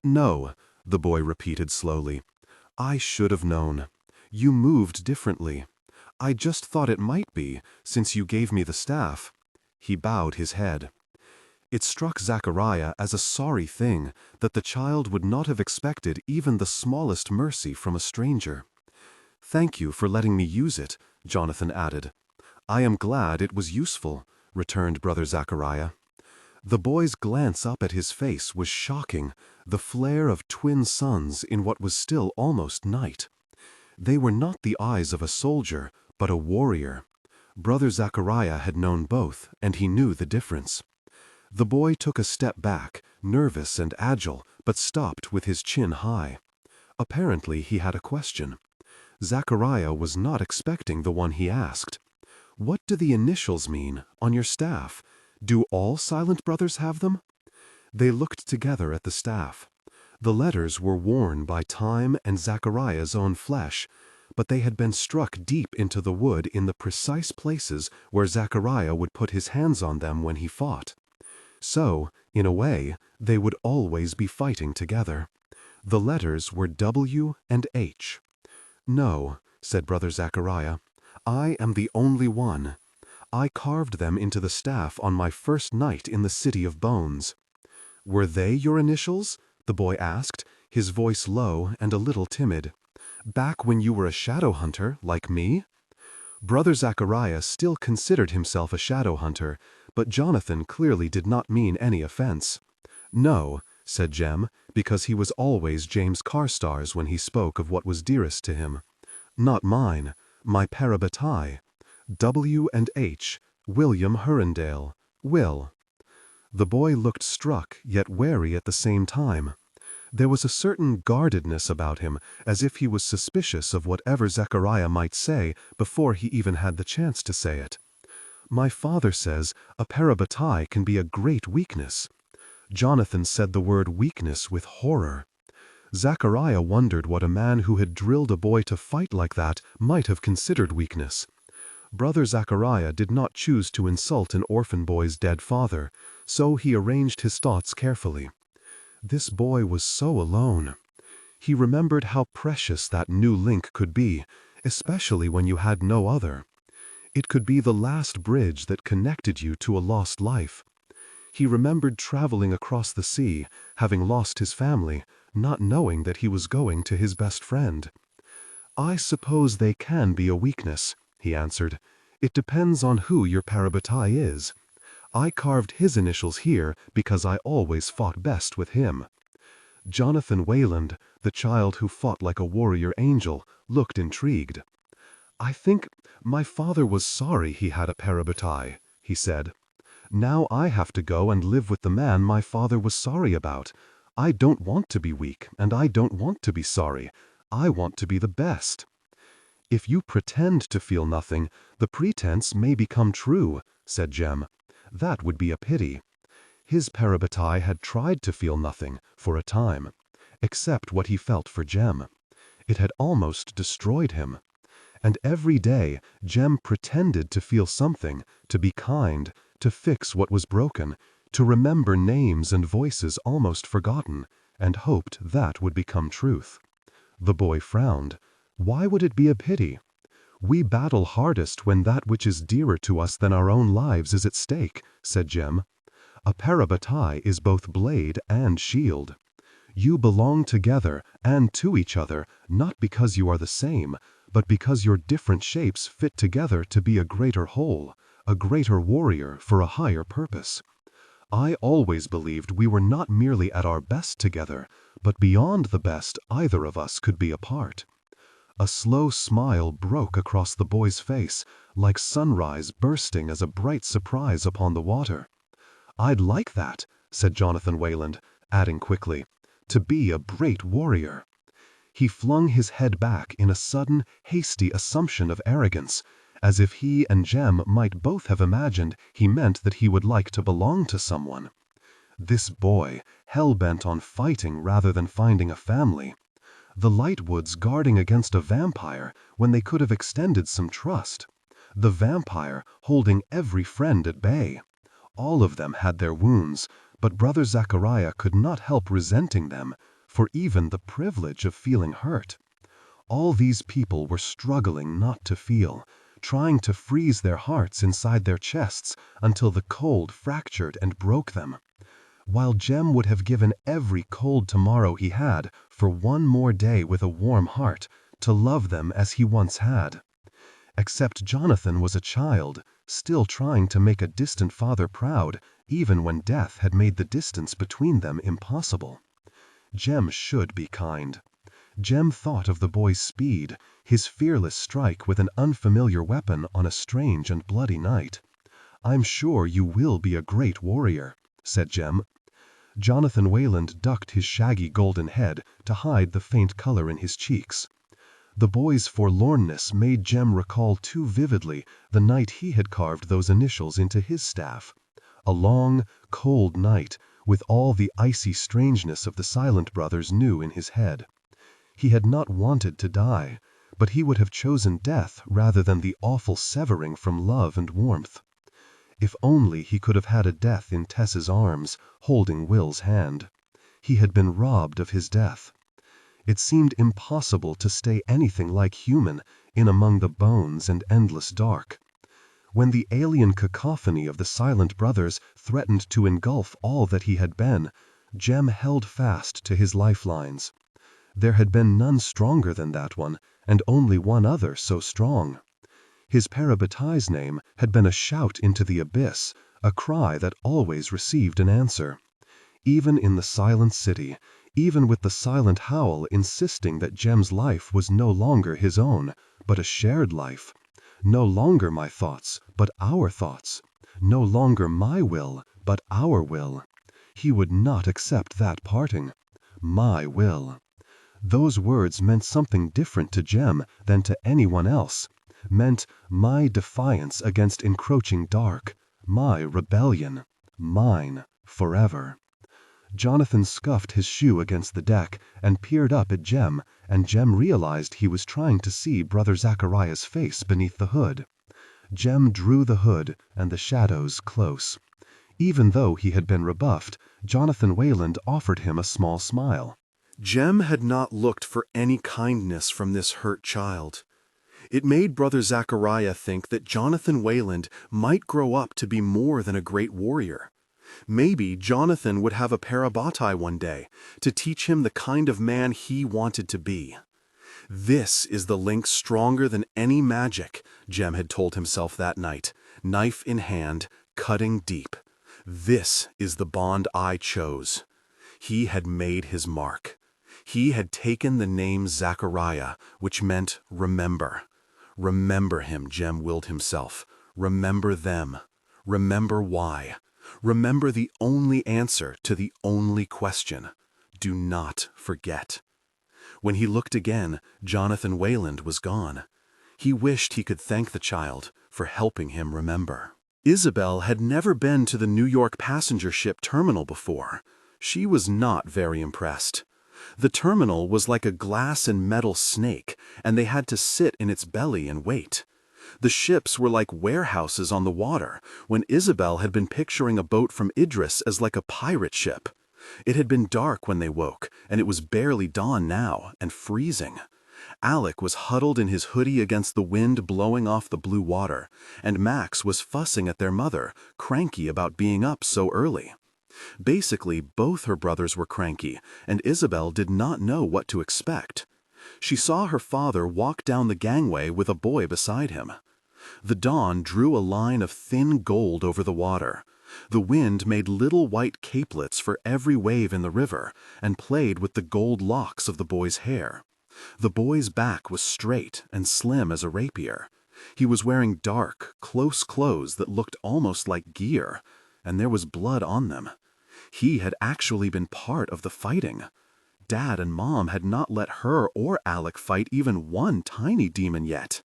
"No," the boy repeated slowly. "I should have known. You moved differently. I just thought it might be, since you gave me the staff." He bowed his head. It struck Zachariah as a sorry thing that the child would not have expected even the smallest mercy from a stranger. "Thank you for letting me use it," Jonathan added. "I am glad it was useful," returned Brother Zachariah. The boy's glance up at his face was shocking, the flare of twin suns in what was still almost night. They were not the eyes of a soldier, but a warrior. Brother Zachariah had known both, and he knew the difference. The boy took a step back, nervous and agile, but stopped with his chin high. Apparently he had a question. Zachariah was not expecting the one he asked. "What do the initials mean, on your staff? Do all silent brothers have them?" They looked together at the staff. The letters were worn by time and Zachariah's own flesh, but they had been struck deep into the wood in the precise places where Zachariah would put his hands on them when he fought. So, in a way, they would always be fighting together. The letters were W and H. "No," said Brother Zachariah, "I am the only one. I carved them into the staff on my first night in the City of Bones." "Were they your initials?" the boy asked, his voice low and a little timid. Back when you were a Shadowhunter, like me? Brother Zachariah still considered himself a Shadowhunter, but Jonathan clearly did not mean any offense. No, said Jem, because he was always James Carstairs when he spoke of what was dearest to him. Not mine, my parabatai. W and H, William Hurrendale, Will. The boy looked struck, yet wary at the same time. There was a certain guardedness about him, as if he was suspicious of whatever Zechariah might say before he even had the chance to say it. My father says a parabatai can be a great weakness. Jonathan said the word weakness with horror. Zechariah wondered what a man who had drilled a boy to fight like that might have considered weakness. Brother Zachariah did not choose to insult an orphan boy's dead father, so he arranged his thoughts carefully. This boy was so alone. He remembered how precious that new link could be, especially when you had no other. It could be the last bridge that connected you to a lost life. He remembered traveling across the sea, having lost his family, not knowing that he was going to his best friend. I suppose they can be a weakness, he answered. It depends on who your parabatai is. I carved his initials here because I always fought best with him. Jonathan Wayland, the child who fought like a warrior angel, looked intrigued. I think my father was sorry he had a parabatai, he said. Now I have to go and live with the man my father was sorry about. I don't want to be weak, and I don't want to be sorry. I want to be the best. If you pretend to feel nothing, the pretense may become true, said Jem. That would be a pity. His parabatai had tried to feel nothing, for a time, except what he felt for Jem. It had almost destroyed him. And every day, Jem pretended to feel something, to be kind, to fix what was broken, to remember names and voices almost forgotten, and hoped that would become truth. The boy frowned. Why would it be a pity? We battle hardest when that which is dearer to us than our own lives is at stake, said Jem. A parabatai is both blade and shield. You belong together and to each other, not because you are the same, but because your different shapes fit together to be a greater whole, a greater warrior for a higher purpose. I always believed we were not merely at our best together, but beyond the best either of us could be apart. A slow smile broke across the boy's face, like sunrise bursting as a bright surprise upon the water. I'd like that, said Jonathan Wayland, adding quickly, to be a great warrior. He flung his head back in a sudden, hasty assumption of arrogance, as if he and Jem might both have imagined he meant that he would like to belong to someone. This boy, hell-bent on fighting rather than finding a family. The Lightwoods guarding against a vampire when they could have extended some trust. The vampire holding every friend at bay. All of them had their wounds, but Brother Zachariah could not help resenting them for even the privilege of feeling hurt. All these people were struggling not to feel, trying to freeze their hearts inside their chests until the cold fractured and broke them. While Jem would have given every cold tomorrow he had for one more day with a warm heart, to love them as he once had. Except Jonathan was a child, still trying to make a distant father proud, even when death had made the distance between them impossible. Jem should be kind. Jem thought of the boy's speed, his fearless strike with an unfamiliar weapon on a strange and bloody night. I'm sure you will be a great warrior, said Jem. Jonathan Wayland ducked his shaggy golden head to hide the faint color in his cheeks. The boy's forlornness made Jem recall too vividly the night he had carved those initials into his staff. A long, cold night, with all the icy strangeness of the Silent Brothers new in his head. He had not wanted to die, but he would have chosen death rather than the awful severing from love and warmth. If only he could have had a death in Tess's arms, holding Will's hand. He had been robbed of his death. It seemed impossible to stay anything like human in among the bones and endless dark. When the alien cacophony of the Silent Brothers threatened to engulf all that he had been, Jem held fast to his lifelines. There had been none stronger than that one, and only one other so strong. His parabatai's name had been a shout into the abyss, a cry that always received an answer. Even in the silent city, even with the silent howl insisting that Jem's life was no longer his own, but a shared life. No longer my thoughts, but our thoughts. No longer my will, but our will. He would not accept that parting. My will. Those words meant something different to Jem than to anyone else. Meant my defiance against encroaching dark, my rebellion, mine forever. Jonathan scuffed his shoe against the deck and peered up at Jem, and Jem realized he was trying to see Brother Zachariah's face beneath the hood. Jem drew the hood and the shadows close. Even though he had been rebuffed, Jonathan Wayland offered him a small smile. Jem had not looked for any kindness from this hurt child. It made Brother Zachariah think that Jonathan Wayland might grow up to be more than a great warrior. Maybe Jonathan would have a parabatai one day to teach him the kind of man he wanted to be. This is the link stronger than any magic, Jem had told himself that night, knife in hand, cutting deep. This is the bond I chose. He had made his mark. He had taken the name Zachariah, which meant remember. Remember him, Jem willed himself. Remember them. Remember why. Remember the only answer to the only question. Do not forget. When he looked again, Jonathan Wayland was gone. He wished he could thank the child for helping him remember. Isabel had never been to the New York passenger ship terminal before. She was not very impressed. The terminal was like a glass and metal snake, and they had to sit in its belly and wait. The ships were like warehouses on the water, when Isabel had been picturing a boat from Idris as like a pirate ship. It had been dark when they woke, and it was barely dawn now, and freezing. Alec was huddled in his hoodie against the wind blowing off the blue water, and Max was fussing at their mother, cranky about being up so early. Basically, both her brothers were cranky, and Isabel did not know what to expect. She saw her father walk down the gangway with a boy beside him. The dawn drew a line of thin gold over the water. The wind made little white capelets for every wave in the river, and played with the gold locks of the boy's hair. The boy's back was straight and slim as a rapier. He was wearing dark, close clothes that looked almost like gear, and there was blood on them. He had actually been part of the fighting. Dad and Mom had not let her or Alec fight even one tiny demon yet.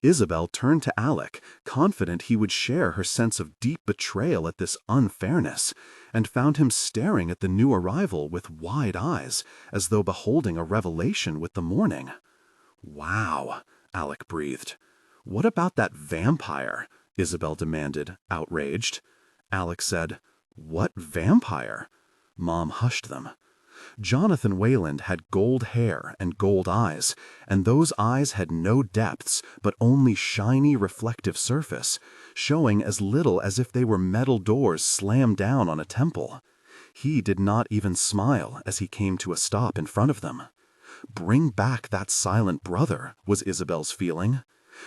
Isabel turned to Alec, confident he would share her sense of deep betrayal at this unfairness, and found him staring at the new arrival with wide eyes, as though beholding a revelation with the morning. "Wow," Alec breathed. "What about that vampire?" Isabel demanded, outraged. Alec said, "What vampire?" Mom hushed them. Jonathan Wayland had gold hair and gold eyes, and those eyes had no depths, but only shiny reflective surface, showing as little as if they were metal doors slammed down on a temple. He did not even smile as he came to a stop in front of them. Bring back that silent brother, was Isabel's feeling.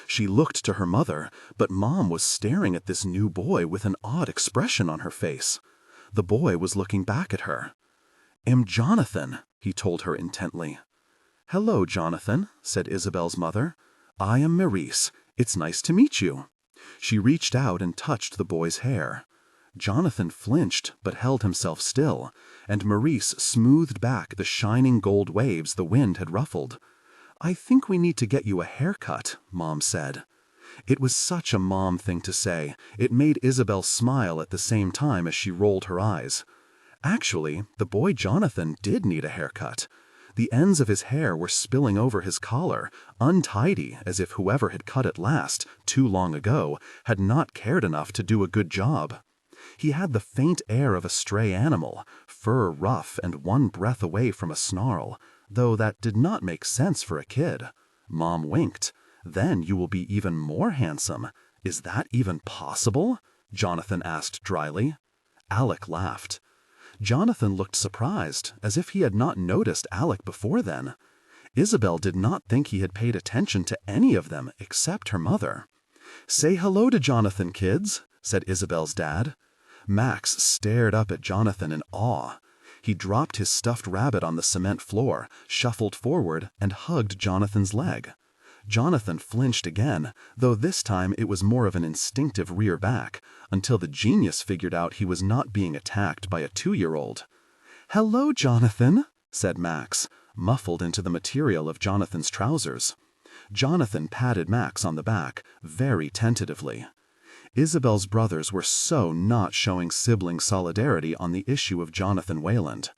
She looked to her mother, but Mom was staring at this new boy with an odd expression on her face. The boy was looking back at her. "Am Jonathan," he told her intently. "Hello, Jonathan," said Isabel's mother. "I am Maurice. It's nice to meet you." She reached out and touched the boy's hair. Jonathan flinched but held himself still, and Maurice smoothed back the shining gold waves the wind had ruffled. "I think we need to get you a haircut," Mom said. It was such a Mom thing to say. It made Isabel smile at the same time as she rolled her eyes. Actually, the boy Jonathan did need a haircut. The ends of his hair were spilling over his collar, untidy as if whoever had cut it last, too long ago, had not cared enough to do a good job. He had the faint air of a stray animal, fur rough and one breath away from a snarl, though that did not make sense for a kid. Mom winked. "Then you will be even more handsome. Is that even possible?" Jonathan asked dryly. Alec laughed. Jonathan looked surprised, as if he had not noticed Alec before then. Isabel did not think he had paid attention to any of them except her mother. "Say hello to Jonathan, kids," said Isabel's dad. Max stared up at Jonathan in awe. He dropped his stuffed rabbit on the cement floor, shuffled forward, and hugged Jonathan's leg. Jonathan flinched again, though this time it was more of an instinctive rear back, until the genius figured out he was not being attacked by a 2-year-old. "Hello, Jonathan," said Max, muffled into the material of Jonathan's trousers. Jonathan patted Max on the back, very tentatively. Isabel's brothers were so not showing sibling solidarity on the issue of Jonathan Wayland.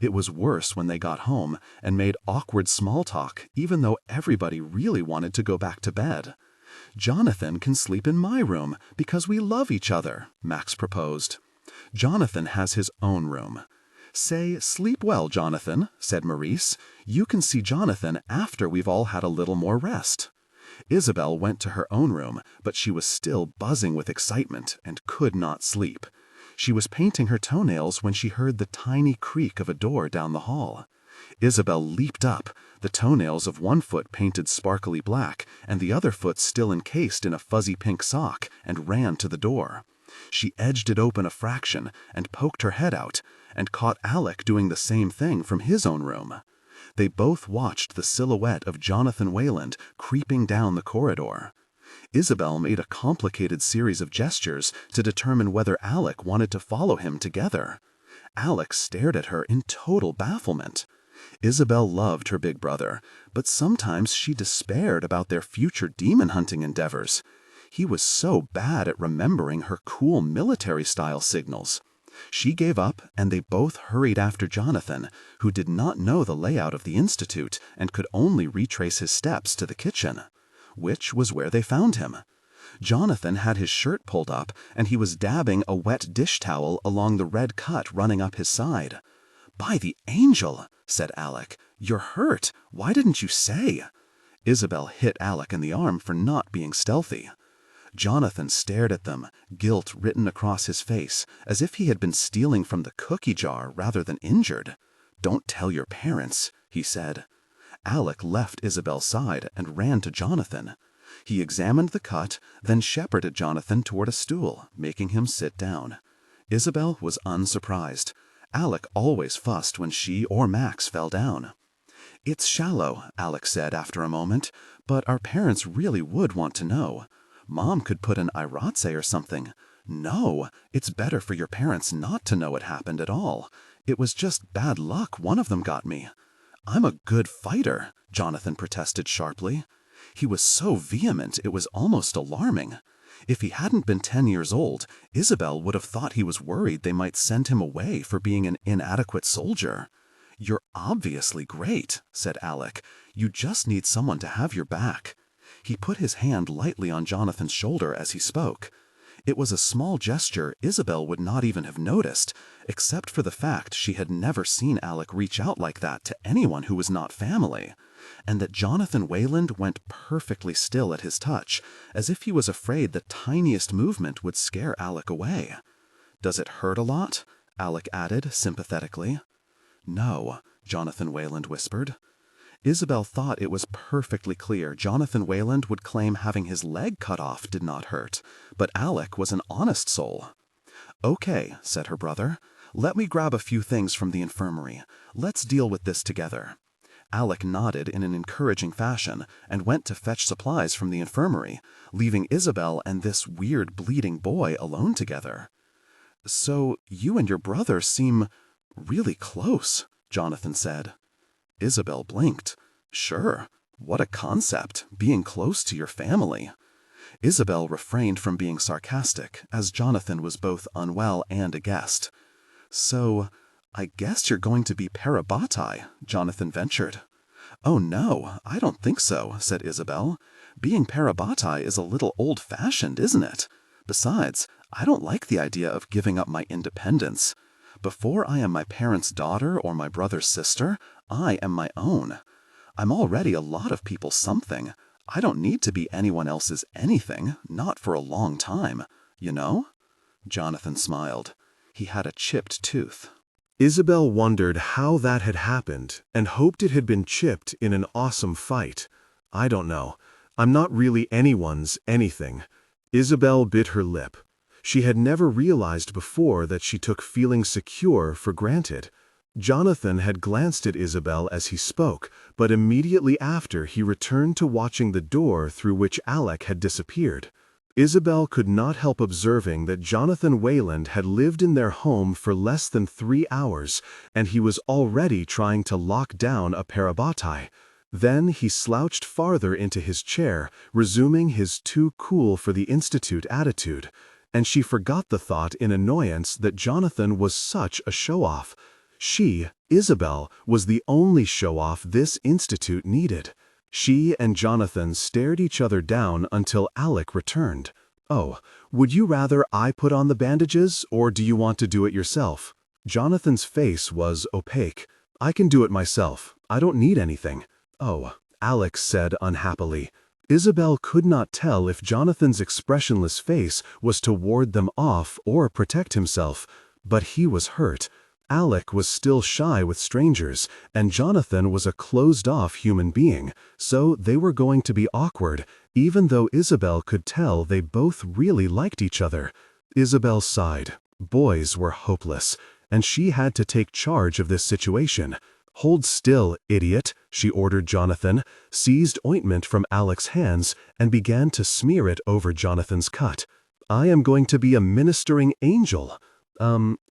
It was worse when they got home and made awkward small talk, even though everybody really wanted to go back to bed. "Jonathan can sleep in my room because we love each other," Max proposed. "Jonathan has his own room." "Say, sleep well, Jonathan," said Maurice. "You can see Jonathan after we've all had a little more rest." Isabel went to her own room, but she was still buzzing with excitement and could not sleep. She was painting her toenails when she heard the tiny creak of a door down the hall. Isabel leaped up, the toenails of one foot painted sparkly black and the other foot still encased in a fuzzy pink sock, and ran to the door. She edged it open a fraction and poked her head out, and caught Alec doing the same thing from his own room. They both watched the silhouette of Jonathan Wayland creeping down the corridor. Isabel made a complicated series of gestures to determine whether Alec wanted to follow him together. Alec stared at her in total bafflement. Isabel loved her big brother, but sometimes she despaired about their future demon-hunting endeavors. He was so bad at remembering her cool military-style signals. She gave up, and they both hurried after Jonathan, who did not know the layout of the institute and could only retrace his steps to the kitchen, which was where they found him. Jonathan had his shirt pulled up, and he was dabbing a wet dish towel along the red cut running up his side. "By the angel," said Alec, "you're hurt. Why didn't you say?" Isabel hit Alec in the arm for not being stealthy. Jonathan stared at them, guilt written across his face, as if he had been stealing from the cookie jar rather than injured. "Don't tell your parents," he said. Alec left Isabel's side and ran to Jonathan. He examined the cut, then shepherded Jonathan toward a stool, making him sit down. Isabel was unsurprised. Alec always fussed when she or Max fell down. "It's shallow," Alec said after a moment, "but our parents really would want to know. Mom could put an iratse or something." "No, it's better for your parents not to know it happened at all. It was just bad luck one of them got me." "I'm a good fighter," Jonathan protested sharply. He was so vehement it was almost alarming. If he hadn't been 10 years old, Isabel would have thought he was worried they might send him away for being an inadequate soldier. "You're obviously great," said Alec. "You just need someone to have your back." He put his hand lightly on Jonathan's shoulder as he spoke. It was a small gesture Isabel would not even have noticed, except for the fact she had never seen Alec reach out like that to anyone who was not family, and that Jonathan Wayland went perfectly still at his touch, as if he was afraid the tiniest movement would scare Alec away. "Does it hurt a lot?" Alec added sympathetically. "No," Jonathan Wayland whispered. Isabel thought it was perfectly clear Jonathan Wayland would claim having his leg cut off did not hurt, but Alec was an honest soul. "Okay," said her brother. "Let me grab a few things from the infirmary. Let's deal with this together." Alec nodded in an encouraging fashion and went to fetch supplies from the infirmary, leaving Isabel and this weird bleeding boy alone together. "So you and your brother seem really close," Jonathan said. Isabel blinked. "Sure. What a concept, being close to your family." Isabel refrained from being sarcastic, as Jonathan was both unwell and a guest. "So, I guess you're going to be parabatai," Jonathan ventured. "Oh no, I don't think so," said Isabel. "Being parabatai is a little old-fashioned, isn't it? Besides, I don't like the idea of giving up my independence. Before I am my parents' daughter or my brother's sister, I am my own. I'm already a lot of people's something. I don't need to be anyone else's anything, not for a long time, you know?" Jonathan smiled. He had a chipped tooth. Isabel wondered how that had happened and hoped it had been chipped in an awesome fight. I don't know. I'm not really anyone's anything. Isabel bit her lip. She had never realized before that she took feeling secure for granted. Jonathan had glanced at Isabel as he spoke, but immediately after he returned to watching the door through which Alec had disappeared. Isabel could not help observing that Jonathan Wayland had lived in their home for less than 3 hours, and he was already trying to lock down a parabatai. Then he slouched farther into his chair, resuming his too cool for the institute attitude, and she forgot the thought in annoyance that Jonathan was such a show-off. She, Isabel, was the only show-off this institute needed. She and Jonathan stared each other down until Alec returned. "Oh, would you rather I put on the bandages, or do you want to do it yourself?" Jonathan's face was opaque. "I can do it myself. I don't need anything." "Oh," Alec said unhappily. Isabel could not tell if Jonathan's expressionless face was to ward them off or protect himself, but he was hurt. Alec was still shy with strangers, and Jonathan was a closed-off human being, so they were going to be awkward, even though Isabel could tell they both really liked each other. Isabel sighed. Boys were hopeless, and she had to take charge of this situation. "Hold still, idiot," she ordered Jonathan, seized ointment from Alec's hands, and began to smear it over Jonathan's cut. "I am going to be a ministering angel."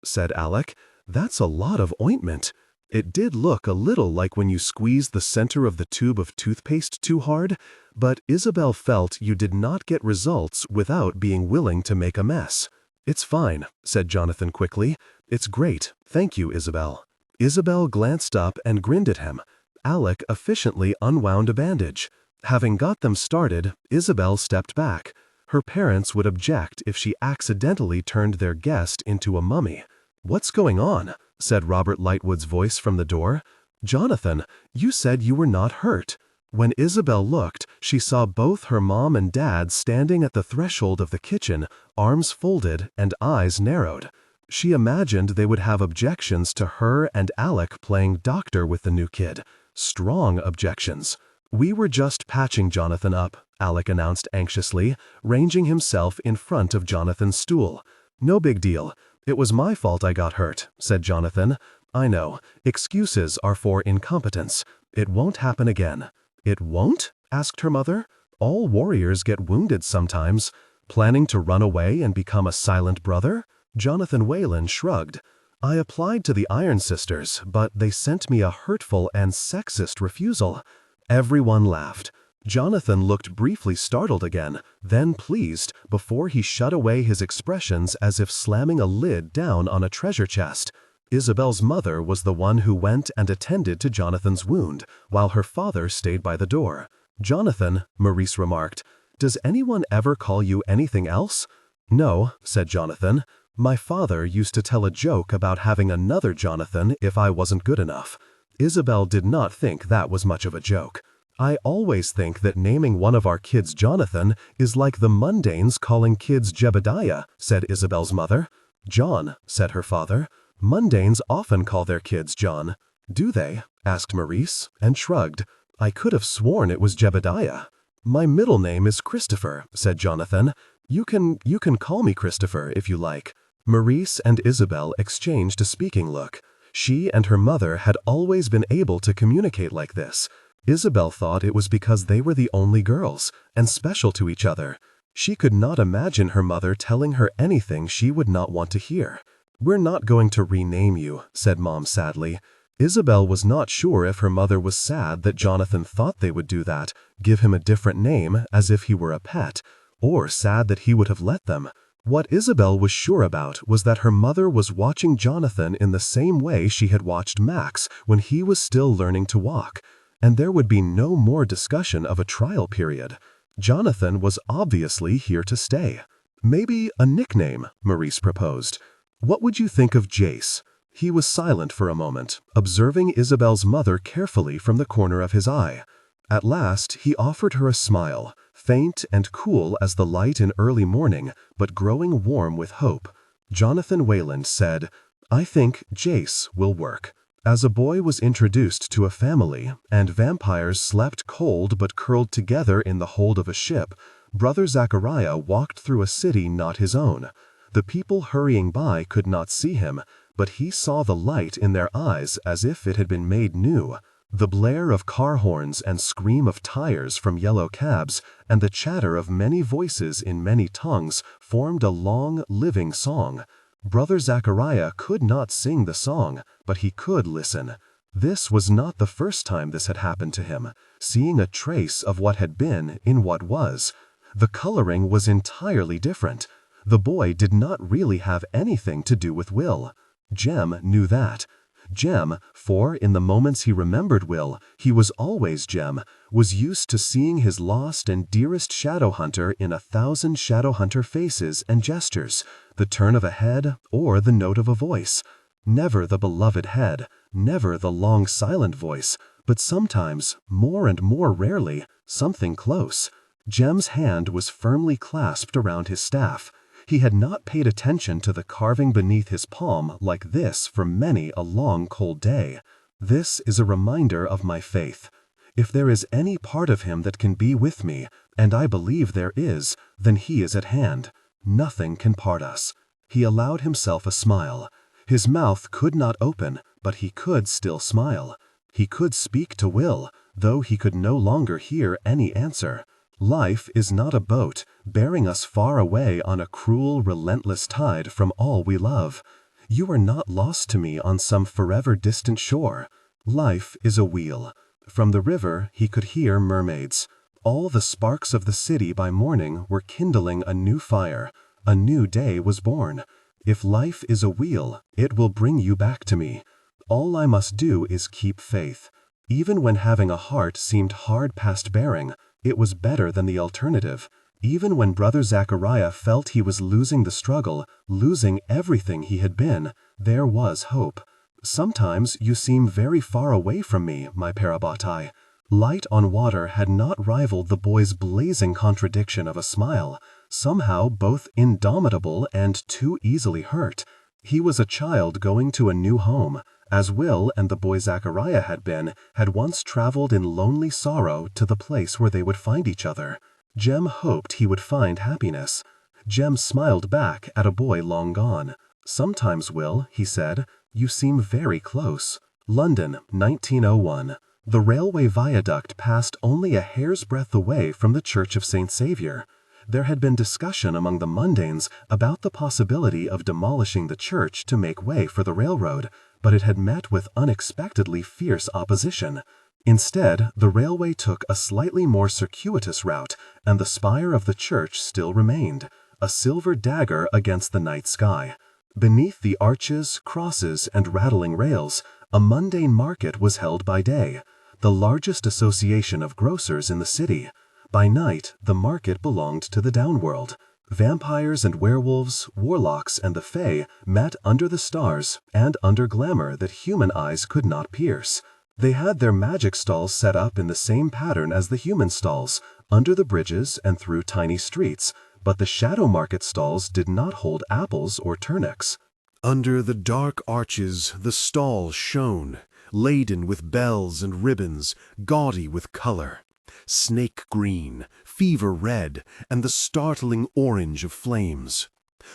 Said Alec. "That's a lot of ointment." It did look a little like when you squeezed the center of the tube of toothpaste too hard, but Isabel felt you did not get results without being willing to make a mess. "It's fine," said Jonathan quickly. "It's great. Thank you, Isabel." Isabel glanced up and grinned at him. Alec efficiently unwound a bandage. Having got them started, Isabel stepped back. Her parents would object if she accidentally turned their guest into a mummy. "What's going on?" said Robert Lightwood's voice from the door. "Jonathan, you said you were not hurt." When Isabel looked, she saw both her mom and dad standing at the threshold of the kitchen, arms folded and eyes narrowed. She imagined they would have objections to her and Alec playing doctor with the new kid. Strong objections. "We were just patching Jonathan up," Alec announced anxiously, ranging himself in front of Jonathan's stool. "No big deal. It was my fault I got hurt," said Jonathan. "I know. Excuses are for incompetence. It won't happen again." "It won't?" asked her mother. "All warriors get wounded sometimes. Planning to run away and become a silent brother?" Jonathan Wayland shrugged. "I applied to the Iron Sisters, but they sent me a hurtful and sexist refusal." Everyone laughed. Jonathan looked briefly startled again, then pleased, before he shut away his expressions as if slamming a lid down on a treasure chest. Isabel's mother was the one who went and attended to Jonathan's wound, while her father stayed by the door. "Jonathan," Maurice remarked, "does anyone ever call you anything else?" "No," said Jonathan. "My father used to tell a joke about having another Jonathan if I wasn't good enough." Isabel did not think that was much of a joke. "I always think that naming one of our kids Jonathan is like the mundanes calling kids Jebediah," said Isabel's mother. "John," said her father. "Mundanes often call their kids John." "Do they?" asked Maurice, and shrugged. "I could have sworn it was Jebediah." "My middle name is Christopher," said Jonathan. You can call me Christopher if you like." Maurice and Isabel exchanged a speaking look. She and her mother had always been able to communicate like this. Isabel thought it was because they were the only girls, and special to each other. She could not imagine her mother telling her anything she would not want to hear. "We're not going to rename you," said Mom sadly. Isabel was not sure if her mother was sad that Jonathan thought they would do that, give him a different name as if he were a pet, or sad that he would have let them. What Isabel was sure about was that her mother was watching Jonathan in the same way she had watched Max when he was still learning to walk, and there would be no more discussion of a trial period. Jonathan was obviously here to stay. "Maybe a nickname," Maurice proposed. "What would you think of Jace?" He was silent for a moment, observing Isabel's mother carefully from the corner of his eye. At last he offered her a smile, faint and cool as the light in early morning, but growing warm with hope. Jonathan Wayland said, I think Jace will work. As a boy was introduced to a family, and vampires slept cold but curled together in the hold of a ship, Brother Zachariah walked through a city not his own. The people hurrying by could not see him, but he saw the light in their eyes as if it had been made new. The blare of car horns and scream of tires from yellow cabs, and the chatter of many voices in many tongues formed a long, living song. Brother Zachariah could not sing the song, but he could listen. This was not the first time this had happened to him, seeing a trace of what had been in what was. The coloring was entirely different. The boy did not really have anything to do with Will. Jem knew that. Jem, for in the moments he remembered Will, he was always Jem, was used to seeing his lost and dearest Shadowhunter in 1,000 Shadowhunter faces and gestures, the turn of a head or the note of a voice. Never the beloved head, never the long silent voice, but sometimes, more and more rarely, something close. Jem's hand was firmly clasped around his staff. He had not paid attention to the carving beneath his palm like this for many a long cold day. This is a reminder of my faith. If there is any part of him that can be with me, and I believe there is, then he is at hand. Nothing can part us. He allowed himself a smile. His mouth could not open, but he could still smile. He could speak to Will, though he could no longer hear any answer. Life is not a boat, bearing us far away on a cruel, relentless tide from all we love. You are not lost to me on some forever distant shore. Life is a wheel. From the river he could hear mermaids. All the sparks of the city by morning were kindling a new fire. A new day was born. If life is a wheel, it will bring you back to me. All I must do is keep faith. Even when having a heart seemed hard past bearing, it was better than the alternative. Even when Brother Zachariah felt he was losing the struggle, losing everything he had been, there was hope. Sometimes you seem very far away from me, my Parabatai. Light on water had not rivaled the boy's blazing contradiction of a smile, somehow both indomitable and too easily hurt. He was a child going to a new home, as Will and the boy Zachariah had once traveled in lonely sorrow to the place where they would find each other. Jem hoped he would find happiness. Jem smiled back at a boy long gone. Sometimes, Will, he said, you seem very close. London, 1901. The railway viaduct passed only a hair's breadth away from the Church of St. Saviour. There had been discussion among the mundanes about the possibility of demolishing the church to make way for the railroad, but it had met with unexpectedly fierce opposition. Instead, the railway took a slightly more circuitous route, and the spire of the church still remained, a silver dagger against the night sky. Beneath the arches, crosses, and rattling rails, a mundane market was held by day, the largest association of grocers in the city. By night, the market belonged to the downworld. Vampires and werewolves, warlocks and the fae met under the stars and under glamour that human eyes could not pierce. They had their magic stalls set up in the same pattern as the human stalls, under the bridges and through tiny streets, but the shadow market stalls did not hold apples or turnips. Under the dark arches the stalls shone, laden with bells and ribbons, gaudy with color. Snake green, fever red, and the startling orange of flames.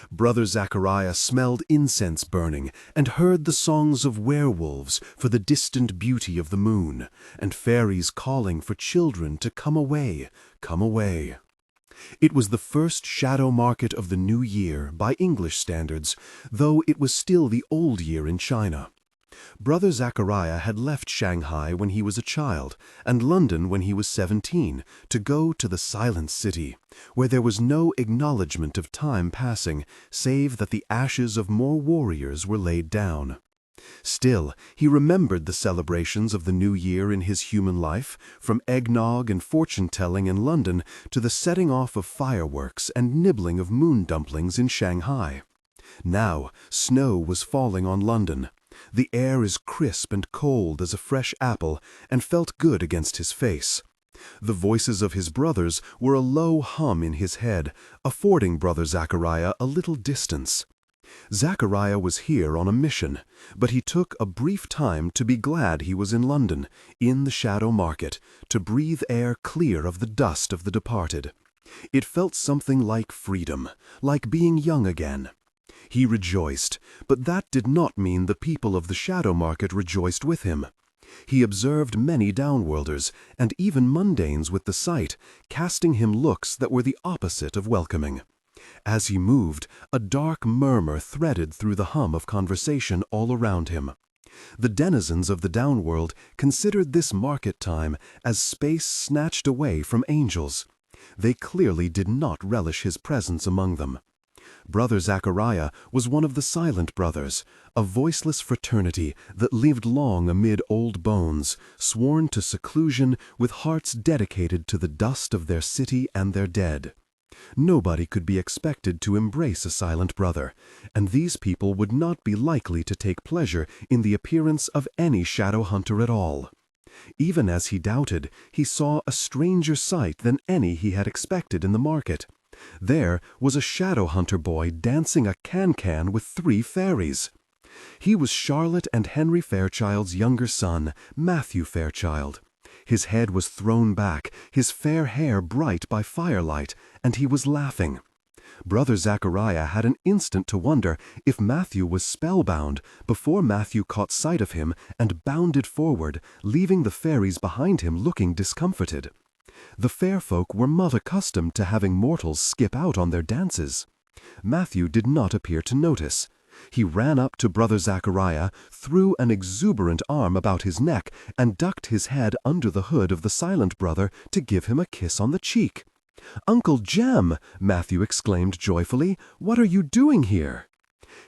Brother Zachariah smelled incense burning and heard the songs of werewolves for the distant beauty of the moon, and fairies calling for children to come away, come away. It was the first shadow market of the new year by English standards, though it was still the old year in China. Brother Zachariah had left Shanghai when he was a child, and London when he was 17, to go to the silent city, where there was no acknowledgment of time passing, save that the ashes of more warriors were laid down. Still, he remembered the celebrations of the new year in his human life, from eggnog and fortune-telling in London to the setting off of fireworks and nibbling of moon dumplings in Shanghai. Now, snow was falling on London. The air is crisp and cold as a fresh apple, and felt good against his face. The voices of his brothers were a low hum in his head, affording Brother Zachariah a little distance. Zachariah was here on a mission, but he took a brief time to be glad he was in London, in the Shadow Market, to breathe air clear of the dust of the departed. It felt something like freedom, like being young again. He rejoiced, but that did not mean the people of the Shadow Market rejoiced with him. He observed many downworlders, and even mundanes with the sight, casting him looks that were the opposite of welcoming. As he moved, a dark murmur threaded through the hum of conversation all around him. The denizens of the downworld considered this market time as space snatched away from angels. They clearly did not relish his presence among them. Brother Zachariah was one of the Silent Brothers, a voiceless fraternity that lived long amid old bones, sworn to seclusion with hearts dedicated to the dust of their city and their dead. Nobody could be expected to embrace a silent brother, and these people would not be likely to take pleasure in the appearance of any Shadowhunter at all. Even as he doubted, he saw a stranger sight than any he had expected in the market. There was a Shadowhunter boy dancing a can-can with 3 fairies. He was Charlotte and Henry Fairchild's younger son, Matthew Fairchild. His head was thrown back, his fair hair bright by firelight, and he was laughing. Brother Zachariah had an instant to wonder if Matthew was spellbound before Matthew caught sight of him and bounded forward, leaving the fairies behind him looking discomfited. The fair folk were not accustomed to having mortals skip out on their dances. Matthew did not appear to notice. He ran up to Brother Zachariah, threw an exuberant arm about his neck, and ducked his head under the hood of the Silent Brother to give him a kiss on the cheek. "Uncle Jem!" Matthew exclaimed joyfully. "What are you doing here?"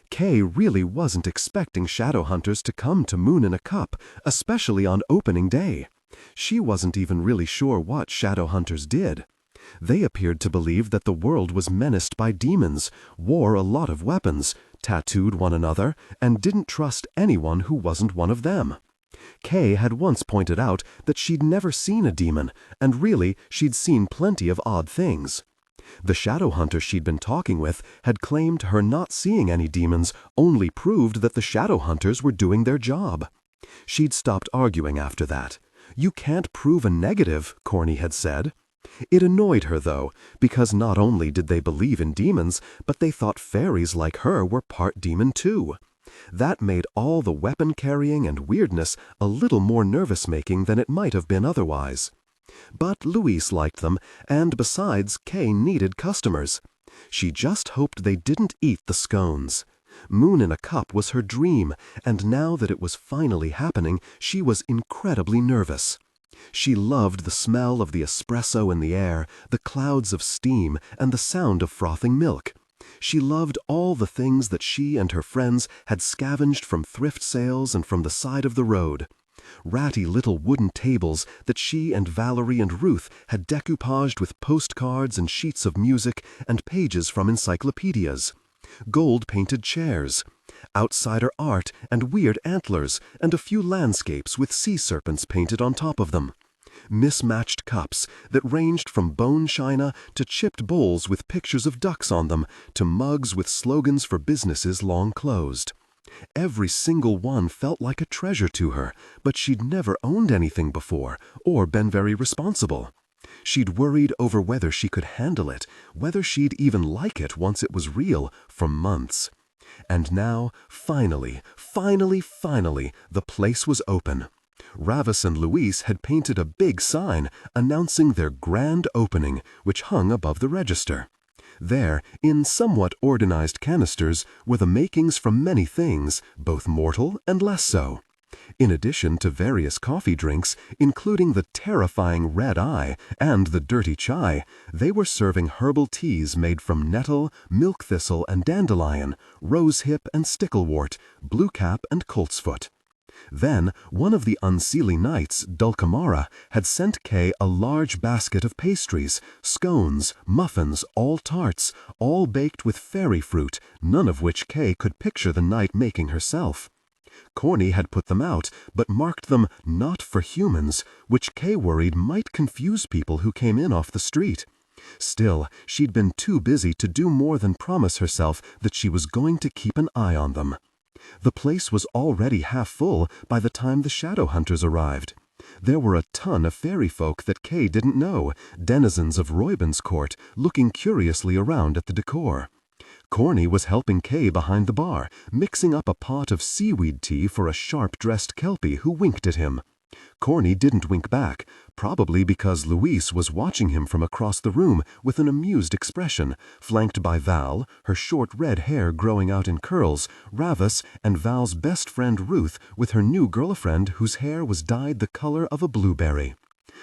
Kay really wasn't expecting Shadowhunters to come to Moon in a Cup, especially on opening day. She wasn't even really sure what Shadowhunters did. They appeared to believe that the world was menaced by demons, wore a lot of weapons, tattooed one another, and didn't trust anyone who wasn't one of them. Kay had once pointed out that she'd never seen a demon, and really she'd seen plenty of odd things. The Shadowhunter she'd been talking with had claimed her not seeing any demons only proved that the Shadowhunters were doing their job. She'd stopped arguing after that. "You can't prove a negative," Corny had said. It annoyed her, though, because not only did they believe in demons, but they thought fairies like her were part demon too. That made all the weapon-carrying and weirdness a little more nervous-making than it might have been otherwise. But Louise liked them, and besides, Kay needed customers. She just hoped they didn't eat the scones. Moon in a Cup was her dream, and now that it was finally happening, she was incredibly nervous. She loved the smell of the espresso in the air, the clouds of steam, and the sound of frothing milk. She loved all the things that she and her friends had scavenged from thrift sales and from the side of the road. Ratty little wooden tables that she and Valerie and Ruth had decoupaged with postcards and sheets of music and pages from encyclopedias. Gold-painted chairs, outsider art and weird antlers, and a few landscapes with sea serpents painted on top of them. Mismatched cups that ranged from bone china to chipped bowls with pictures of ducks on them to mugs with slogans for businesses long closed. Every single one felt like a treasure to her, but she'd never owned anything before or been very responsible. She'd worried over whether she could handle it, whether she'd even like it once it was real, for months. And now, finally, the place was open. Ravis and Louise had painted a big sign announcing their grand opening, which hung above the register. There, in somewhat organized canisters, were the makings from many things, both mortal and less so. In addition to various coffee drinks, including the terrifying red eye and the dirty chai, they were serving herbal teas made from nettle, milk thistle and dandelion, rosehip and sticklewort, bluecap and coltsfoot. Then, one of the Unseelie Knights, Dulcamara, had sent Kay a large basket of pastries, scones, muffins, all tarts, all baked with fairy fruit, none of which Kay could picture the knight making herself. Corny had put them out, but marked them not for humans, which Kay worried might confuse people who came in off the street. Still, she'd been too busy to do more than promise herself that she was going to keep an eye on them. The place was already half full by the time the Shadowhunters arrived. There were a ton of fairy folk that Kay didn't know, denizens of Reuben's court, looking curiously around at the decor. Corny was helping Kay behind the bar, mixing up a pot of seaweed tea for a sharp-dressed Kelpie who winked at him. Corny didn't wink back, probably because Louise was watching him from across the room with an amused expression, flanked by Val, her short red hair growing out in curls, Ravis, and Val's best friend Ruth with her new girlfriend whose hair was dyed the color of a blueberry.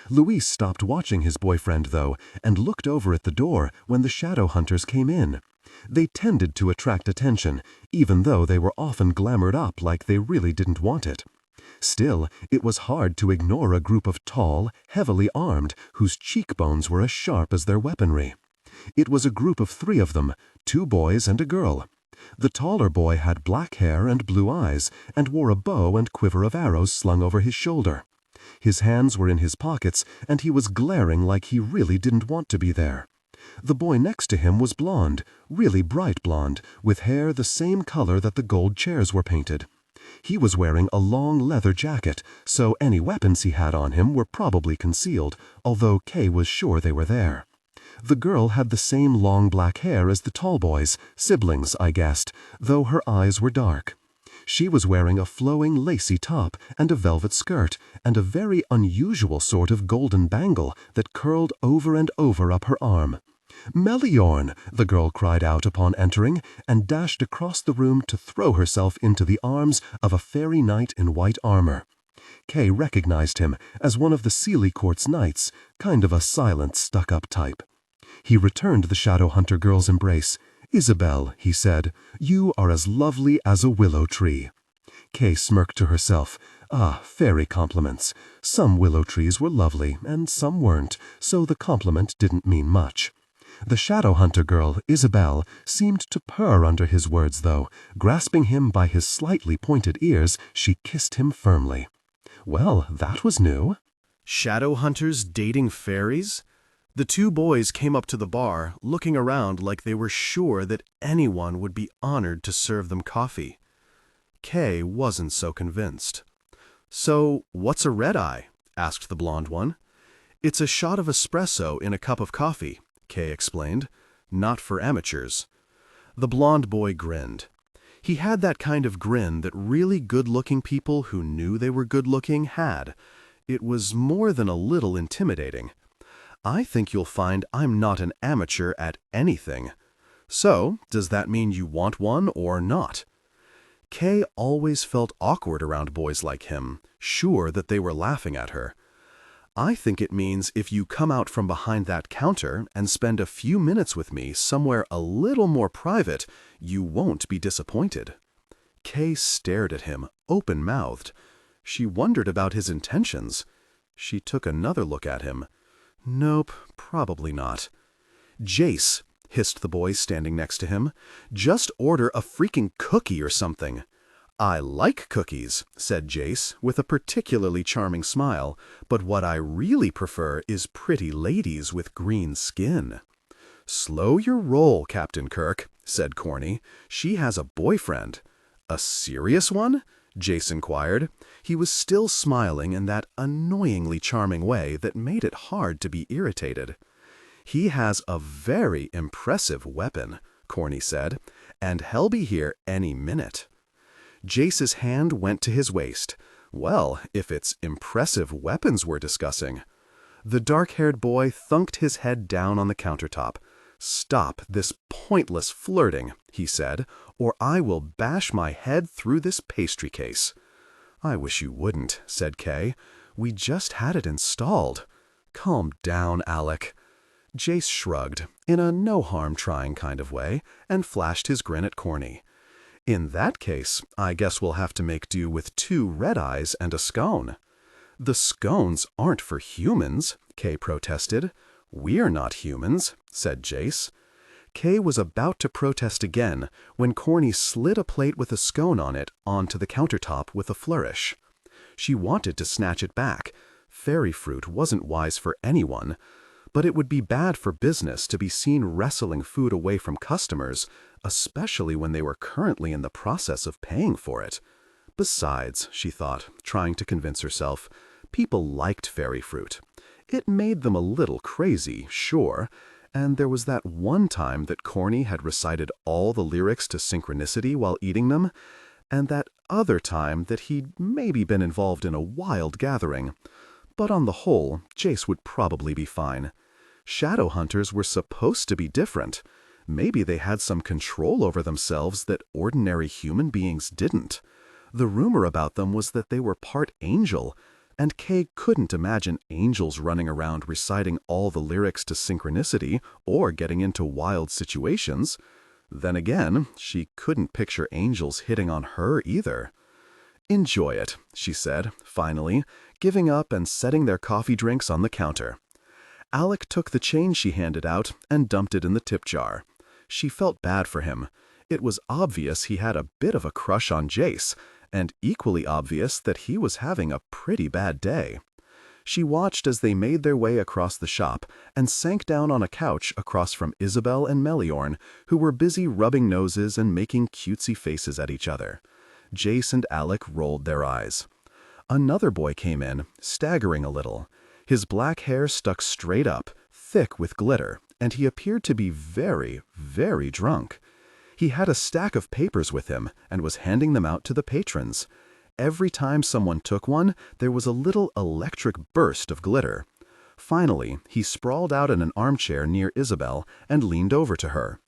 Louise stopped watching his boyfriend, though, and looked over at the door when the Shadowhunters came in. They tended to attract attention, even though they were often glamored up like they really didn't want it. Still, it was hard to ignore a group of tall, heavily armed, whose cheekbones were as sharp as their weaponry. It was a group of 3 of them, 2 boys and a girl. The taller boy had black hair and blue eyes, and wore a bow and quiver of arrows slung over his shoulder. His hands were in his pockets, and he was glaring like he really didn't want to be there. The boy next to him was blonde, really bright blonde, with hair the same color that the gold chairs were painted. He was wearing a long leather jacket, so any weapons he had on him were probably concealed, although Kay was sure they were there. The girl had the same long black hair as the tall boys, siblings, I guessed, though her eyes were dark. She was wearing a flowing lacy top and a velvet skirt, and a very unusual sort of golden bangle that curled over and over up her arm. "Meliorn!" the girl cried out upon entering, and dashed across the room to throw herself into the arms of a fairy knight in white armor. Kay recognized him as one of the Seelie Court's knights, kind of a silent, stuck-up type. He returned the Shadowhunter girl's embrace. "Isabel," he said, "you are as lovely as a willow tree." Kay smirked to herself. Fairy compliments. Some willow trees were lovely, and some weren't, so the compliment didn't mean much. The Shadowhunter girl, Isabel, seemed to purr under his words, though. Grasping him by his slightly pointed ears, she kissed him firmly. Well, that was new. Shadowhunters dating fairies? The 2 boys came up to the bar, looking around like they were sure that anyone would be honored to serve them coffee. Kay wasn't so convinced. "So, what's a red-eye?" asked the blonde one. "It's a shot of espresso in a cup of coffee," Kay explained. "Not for amateurs." The blonde boy grinned. He had that kind of grin that really good-looking people who knew they were good-looking had. It was more than a little intimidating. "I think you'll find I'm not an amateur at anything. So, does that mean you want one or not?" Kay always felt awkward around boys like him, sure that they were laughing at her. "I think it means if you come out from behind that counter and spend a few minutes with me somewhere a little more private, you won't be disappointed." Kay stared at him, open-mouthed. She wondered about his intentions. She took another look at him. Nope, probably not. "Jace," hissed the boy standing next to him, "just order a freaking cookie or something." "I like cookies," said Jace, with a particularly charming smile, "but what I really prefer is pretty ladies with green skin." "Slow your roll, Captain Kirk," said Corny. "She has a boyfriend." "A serious one?" Jace inquired. He was still smiling in that annoyingly charming way that made it hard to be irritated. "He has a very impressive weapon," Corny said, "and he'll be here any minute." Jace's hand went to his waist. Well, if it's impressive weapons we're discussing. The dark-haired boy thunked his head down on the countertop. "Stop this pointless flirting," he said, "or I will bash my head through this pastry case." "I wish you wouldn't," said Kay. "We just had it installed." "Calm down, Alec." Jace shrugged, in a no-harm-trying kind of way, and flashed his grin at Corny. "In that case, I guess we'll have to make do with 2 red eyes and a scone." "The scones aren't for humans," Kay protested. "We're not humans," said Jace. Kay was about to protest again when Corny slid a plate with a scone on it onto the countertop with a flourish. She wanted to snatch it back. Fairy fruit wasn't wise for anyone. but it would be bad for business to be seen wresting food away from customers, especially when they were currently in the process of paying for it. Besides, she thought, trying to convince herself, people liked fairy fruit. It made them a little crazy, sure, and there was that one time that Corny had recited all the lyrics to Synchronicity while eating them, and that other time that he'd maybe been involved in a wild gathering. But on the whole, Jace would probably be fine. Shadowhunters were supposed to be different. Maybe they had some control over themselves that ordinary human beings didn't. The rumor about them was that they were part angel, and Kay couldn't imagine angels running around reciting all the lyrics to Synchronicity or getting into wild situations. Then again, she couldn't picture angels hitting on her either. "Enjoy it," she said, finally, giving up and setting their coffee drinks on the counter. Alec took the change she handed out and dumped it in the tip jar. She felt bad for him. It was obvious he had a bit of a crush on Jace, and equally obvious that he was having a pretty bad day. She watched as they made their way across the shop and sank down on a couch across from Isabel and Meliorn, who were busy rubbing noses and making cutesy faces at each other. Jace and Alec rolled their eyes. Another boy came in, staggering a little. His black hair stuck straight up, thick with glitter, and he appeared to be very, very drunk. He had a stack of papers with him and was handing them out to the patrons. Every time someone took one, there was a little electric burst of glitter. Finally, he sprawled out in an armchair near Isabel and leaned over to her.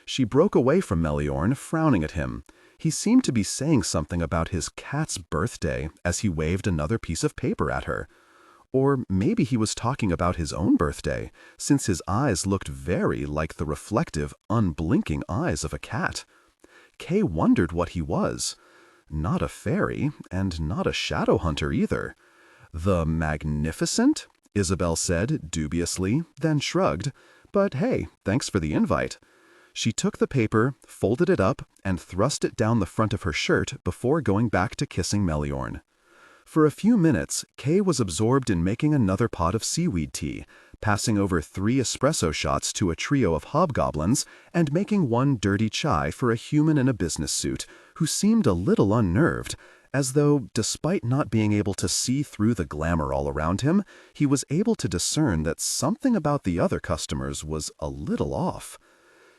She broke away from Meliorn, frowning at him. He seemed to be saying something about his cat's birthday as he waved another piece of paper at her. Or maybe he was talking about his own birthday, since his eyes looked very like the reflective, unblinking eyes of a cat. Kay wondered what he was. Not a fairy, and not a Shadowhunter either. "The Magnificent?" Isabel said dubiously, then shrugged. "But hey, thanks for the invite." She took the paper, folded it up, and thrust it down the front of her shirt before going back to kissing Meliorn. For a few minutes, Kay was absorbed in making another pot of seaweed tea, passing over 3 espresso shots to a trio of hobgoblins, and making 1 dirty chai for a human in a business suit, who seemed a little unnerved, as though, despite not being able to see through the glamour all around him, he was able to discern that something about the other customers was a little off.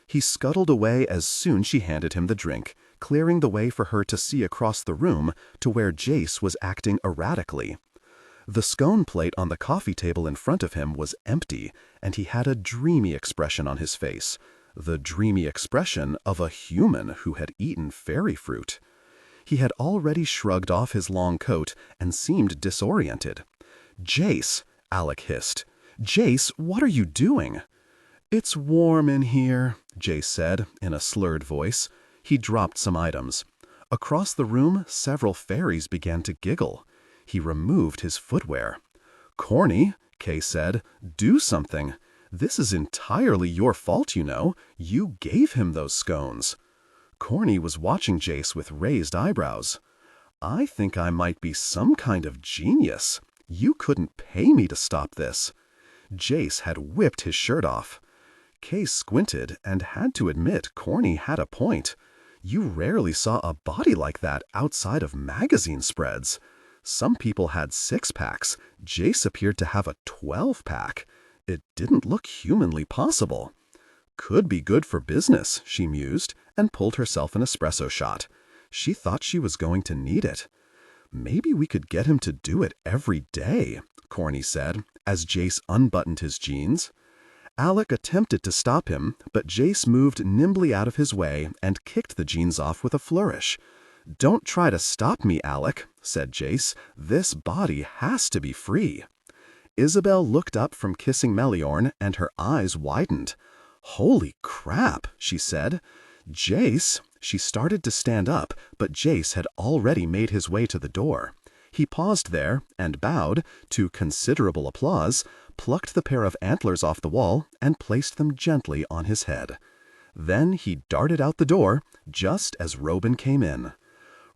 He scuttled away as soon as she handed him the drink, clearing the way for her to see across the room to where Jace was acting erratically. The scone plate on the coffee table in front of him was empty, and he had a dreamy expression on his face, the dreamy expression of a human who had eaten fairy fruit. He had already shrugged off his long coat and seemed disoriented. "Jace," Alec hissed. "Jace, what are you doing?" "It's warm in here," Jace said in a slurred voice. He dropped some items. Across the room, several fairies began to giggle. He removed his footwear. "Corny," Kay said, "do something. This is entirely your fault, you know. You gave him those scones." Corny was watching Jace with raised eyebrows. "I think I might be some kind of genius. You couldn't pay me to stop this." Jace had whipped his shirt off. Kay squinted and had to admit Corny had a point. You rarely saw a body like that outside of magazine spreads. Some people had 6-packs. Jace appeared to have a 12-pack. It didn't look humanly possible. "Could be good for business," she mused, and pulled herself an espresso shot. She thought she was going to need it. "Maybe we could get him to do it every day," Corny said, as Jace unbuttoned his jeans. Alec attempted to stop him, but Jace moved nimbly out of his way and kicked the jeans off with a flourish. "Don't try to stop me, Alec," said Jace. "This body has to be free." Isabel looked up from kissing Meliorn, and her eyes widened. "Holy crap," she said. "Jace," she started to stand up, but Jace had already made his way to the door. He paused there and bowed, to considerable applause, plucked the pair of antlers off the wall, and placed them gently on his head. Then he darted out the door, just as Robin came in.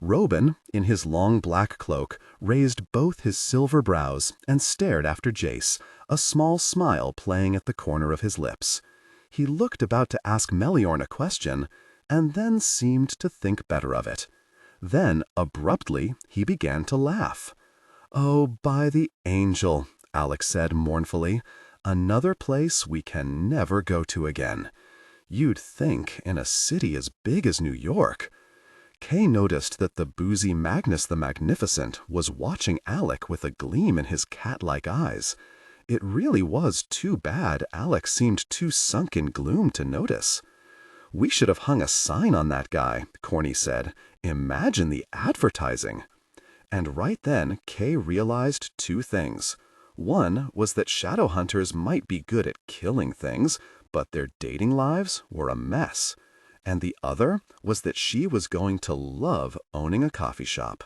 Robin, in his long black cloak, raised both his silver brows and stared after Jace, a small smile playing at the corner of his lips. He looked about to ask Meliorn a question, and then seemed to think better of it. Then, abruptly, he began to laugh. "Oh, by the angel," Alex said mournfully, "another place we can never go to again. You'd think, in a city as big as New York." Kay noticed that the boozy Magnus the Magnificent was watching Alec with a gleam in his cat-like eyes. It really was too bad Alex seemed too sunk in gloom to notice. "We should have hung a sign on that guy," Corny said. "Imagine the advertising." And right then, Kay realized two things. One was that Shadowhunters might be good at killing things, but their dating lives were a mess. And the other was that she was going to love owning a coffee shop.